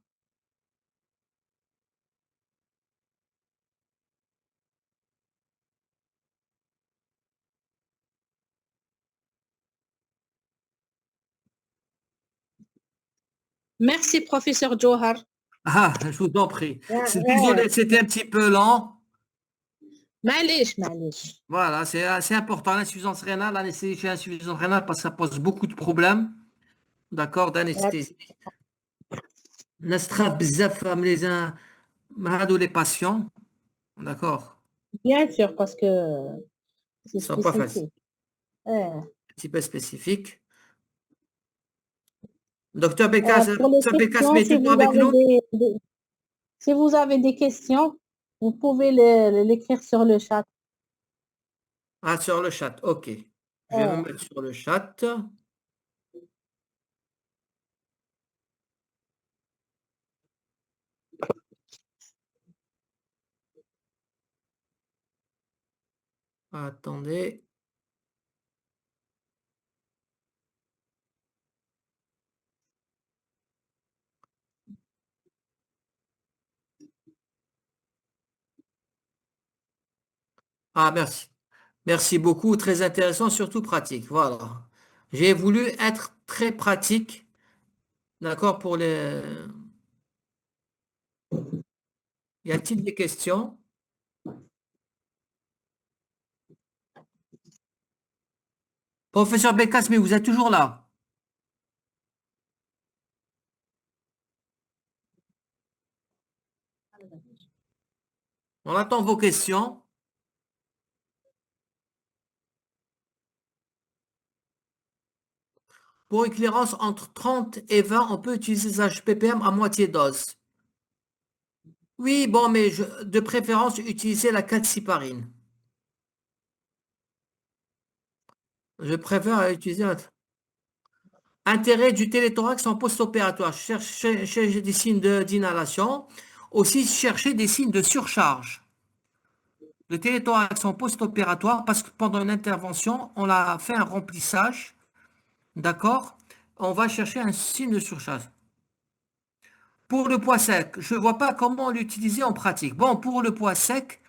Merci, professeur Johar. Ah, je vous en prie. Ouais. Désolé, c'était un petit peu lent. معليش معليش. Voilà, c'est important. L'insuffisance rénale, l'anesthésie chez l'insuffisance rénale, parce que ça pose beaucoup de problèmes. D'accord, d'anesthésie. نستخاف بزاف من les patients. D'accord. Bien sûr, parce que c'est Ils sont pas faciles. spécifique. Ouais. Un petit peu spécifique. Docteur Bekas, Pour les Docteur Bekas, questions, mais si toujours vous avec avez nous? si vous avez des questions, vous pouvez l'écrire sur le chat. Ah, sur le chat, ok. Je vais me mettre sur le chat. Attendez. Ah, merci. Merci beaucoup. Très intéressant, surtout pratique. Voilà. J'ai voulu être très pratique. D'accord, pour les... Y a-t-il des questions? Professeur Bekas, mais vous êtes toujours là. On attend vos questions. Pour éclairance entre 30 et 20, on peut utiliser des HPPM à moitié dose. Oui, bon, mais de préférence, utiliser la calciparine. Je préfère utiliser... Intérêt du téléthorax en post-opératoire. Chercher des signes d'inhalation. Aussi, chercher des signes de surcharge. Le téléthorax en post-opératoire, parce que pendant une intervention, on a fait un remplissage. D'accord? On va chercher un signe de surcharge. Pour le poids sec, je ne vois pas comment l'utiliser en pratique. Bon, pour le poids sec,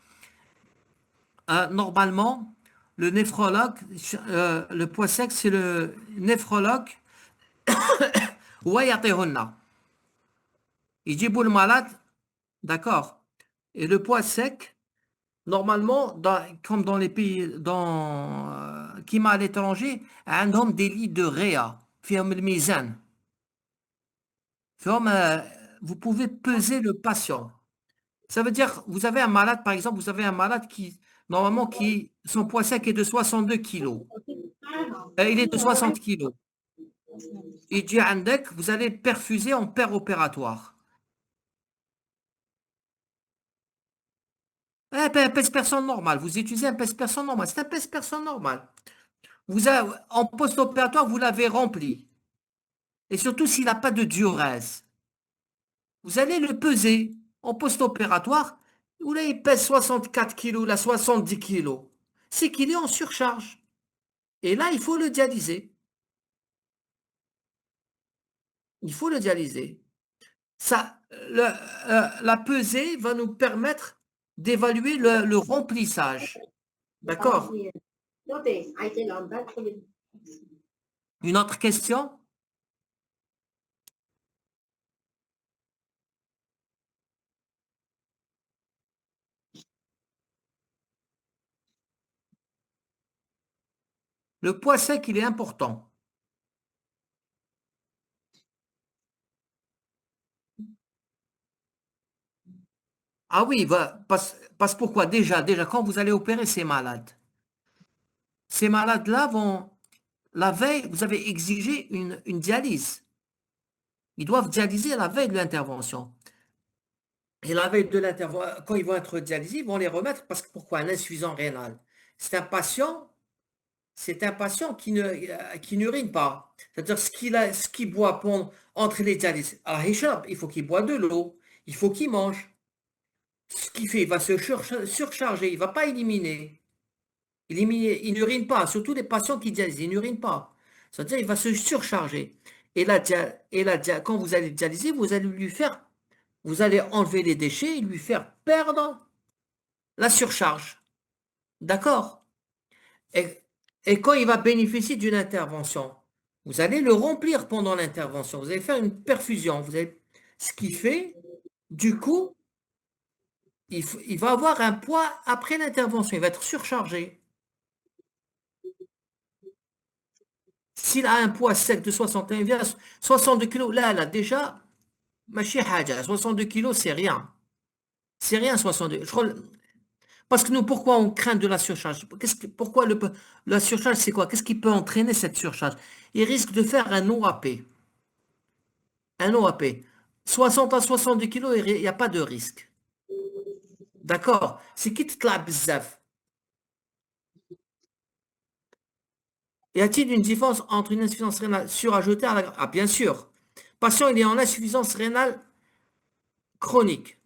normalement, le néphrologue, le poids sec, c'est le néphrologue. Wayatehonna. Il dit pour le malade, d'accord. Et le poids sec, normalement, comme dans les pays qui m'a à l'étranger, un homme des lits de réa, ferme le mizan. Vous pouvez peser le patient. Ça veut dire, vous avez un malade, par exemple, vous avez un malade qui, normalement, son poids sec est de 62 kilos. Il est de 60 kilos. Il dit, Andek, vous allez perfuser en opératoire. Un pèse-personne normal. Vous utilisez un pèse-personne normal. C'est un pèse-personne normal. En post-opératoire, vous l'avez rempli. Et surtout s'il n'a pas de diurèse. Vous allez le peser en post-opératoire. Où là, il pèse 64 kilos, là, 70 kilos. C'est qu'il est en surcharge. Et là, il faut le dialyser. Il faut le dialyser. Ça, la pesée va nous permettre d'évaluer le remplissage. D'accord? Une autre question? Le poids sec, il est important. Ah oui, parce pourquoi? Déjà, quand vous allez opérer ces malades-là vont, la veille, vous avez exigé une dialyse. Ils doivent dialyser la veille de l'intervention. Et la veille de l'intervention, quand ils vont être dialysés, ils vont les remettre parce que pourquoi? Un insuffisant rénal. C'est un patient c'est un patient qui n'urine pas. C'est-à-dire ce qu'il boit entre les dialyses. Alors, il faut qu'il boive de l'eau, il faut qu'il mange. Ce qu'il fait, il va se surcharger, il ne va pas éliminer. Il n'urine pas, surtout les patients qui dialysent, ils n'urinent pas. C'est-à-dire il va se surcharger. Quand vous allez dialyser, vous allez enlever les déchets et lui faire perdre la surcharge. D'accord? Et, et quand il va bénéficier d'une intervention, vous allez le remplir pendant l'intervention. Vous allez faire une perfusion. Ce qui fait, du coup, il va avoir un poids après l'intervention. Il va être surchargé. S'il a un poids sec de 61, 62 kg, là, déjà, ماشي حاجة. 62 kg, c'est rien. C'est rien, 62. Parce que nous, pourquoi on craint de la surcharge? Pourquoi la surcharge, c'est quoi? Qu'est-ce qui peut entraîner cette surcharge? Il risque de faire un OAP. Un OAP. 60 à 70 kg, il n'y a pas de risque. D'accord? C'est qui te la bzaf. Y a-t-il une différence entre une insuffisance rénale surajoutée à la... Ah, bien sûr. Patient, il est en insuffisance rénale chronique.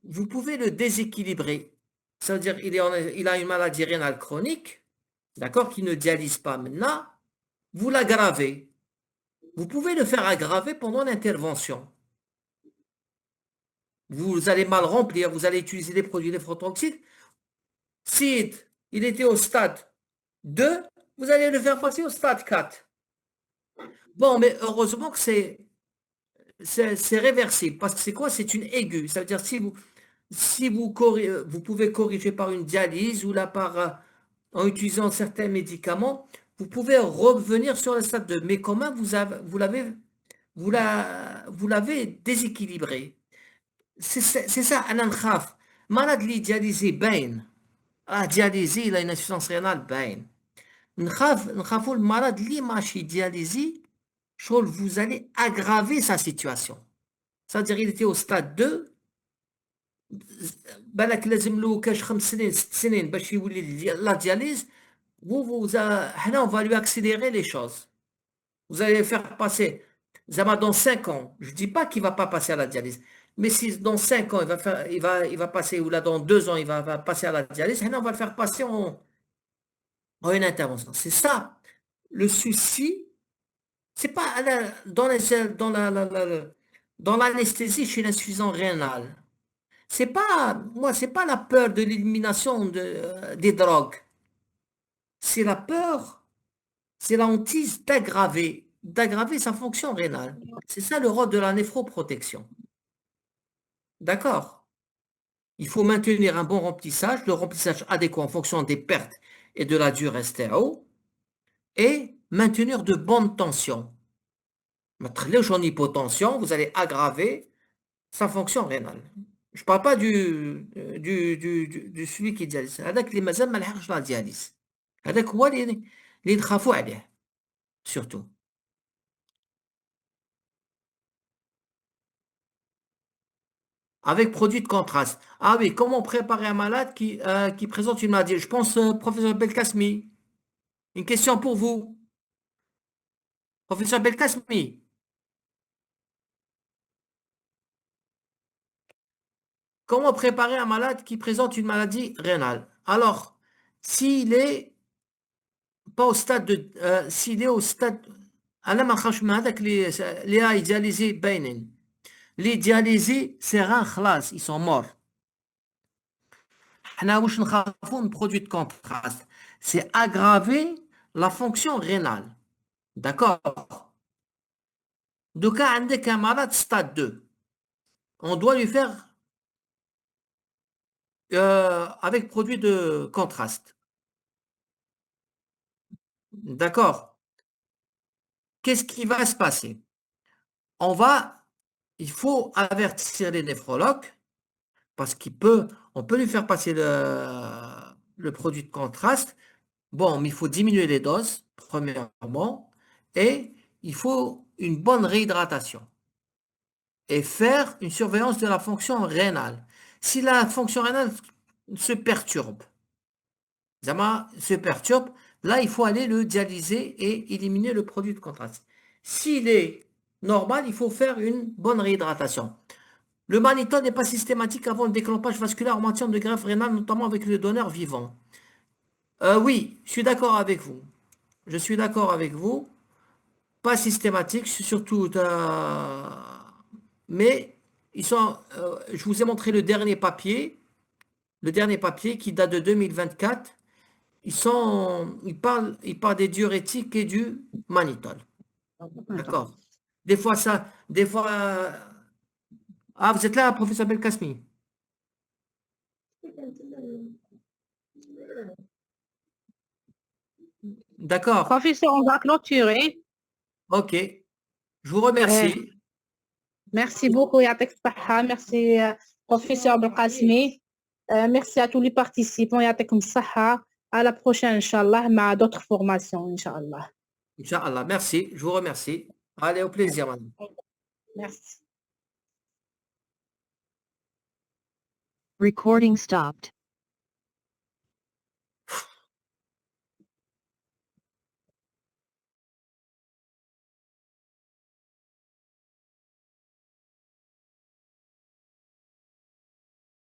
Vous pouvez le déséquilibrer. Ça veut dire il a une maladie rénale chronique, d'accord, qui ne dialyse pas maintenant. Vous l'aggravez. Vous pouvez le faire aggraver pendant l'intervention. Vous allez mal remplir, vous allez utiliser des produits néphrotoxiques. Si il était au stade 2, vous allez le faire passer au stade 4. Bon, mais heureusement que c'est réversible. Parce que c'est quoi? C'est une aiguë. Ça veut dire si vous pouvez corriger par une dialyse ou en utilisant certains médicaments, vous pouvez revenir sur le stade 2. Mais comment vous l'avez déséquilibré. C'est ça, Alan Khaf. Malade li dialysé, bain. Ah, dialysé, il a une insuffisance rénale, bain. نخافوا المرض اللي ماشي dialysé, vous allez aggraver sa situation. C'est-à-dire il était au stade 2, بالك لازم له كاش 5 سنين 6 سنين باش يولي لا دياليز. on va lui accélérer les choses. Vous allez faire passer, dans 5 ans, je ne dis pas qu'il ne va pas passer à la dialyse, mais si dans 5 ans, il va passer, ou là dans 2 ans, va passer à la dialyse, on va le faire passer en une intervention. C'est ça. Le souci, c'est pas dans l'anesthésie chez l'insuffisance rénale. C'est pas la peur de l'élimination des drogues. C'est la peur, c'est la hantise d'aggraver sa fonction rénale. C'est ça le rôle de la néphroprotection. D'accord? Il faut maintenir un bon remplissage, le remplissage adéquat en fonction des pertes et de la durée STO, et maintenir de bonnes tensions. Mettre en hypotension, vous allez aggraver sa fonction rénale. Je ne parle pas du celui qui dialyse. هذاك اللي مازال ما لحقش لا dialyse. هذاك هو اللي نخافوا عليه. Surtout. Avec produit de contraste. Ah oui, comment préparer un malade qui présente une maladie? Je pense, professeur Belkacemi. Une question pour vous. Professeur Belkacemi. Comment préparer un malade qui présente une maladie rénale? Alors, s'il est pas au stade s'il est au stade, أنا ما نخافش من هذاك اللي راهي دياليزي باينين. Les dialysés, c'est reins خلاص, ils sont morts. حنا واش نخافوا من produit de contraste. C'est aggraver la fonction rénale. D'accord? Donc, عندك un malade stade 2. On doit lui faire avec produit de contraste. D'accord? Qu'est-ce qui va se passer? Il faut avertir les néphrologues parce on peut lui faire passer le produit de contraste. Bon, mais il faut diminuer les doses, premièrement, et il faut une bonne réhydratation et faire une surveillance de la fonction rénale. Si la fonction rénale se perturbe, Zama se perturbe, là, il faut aller le dialyser et éliminer le produit de contraste. S'il est normal, il faut faire une bonne réhydratation. Le mannitol n'est pas systématique avant le déclampage vasculaire en matière de greffe rénale, notamment avec le donneur vivant. Oui, je suis d'accord avec vous. Je suis d'accord avec vous. Pas systématique, surtout, mais ils sont. Je vous ai montré le dernier papier qui date de 2024. Ils parlent des diurétiques et du mannitol. D'accord. Des fois ah, vous êtes là, professeur Belkacemi. D'accord. Professeur, on va clôturer. Ok. Je vous remercie. Merci beaucoup, Yatek Saha. Merci, professeur Belkacemi. Merci à tous les participants. Yatek Saha. À la prochaine, Inch'Allah, à d'autres formations, Inch'Allah. Inch'Allah. Merci. Je vous remercie. Allez, au plaisir, madame. Merci. Recording stopped.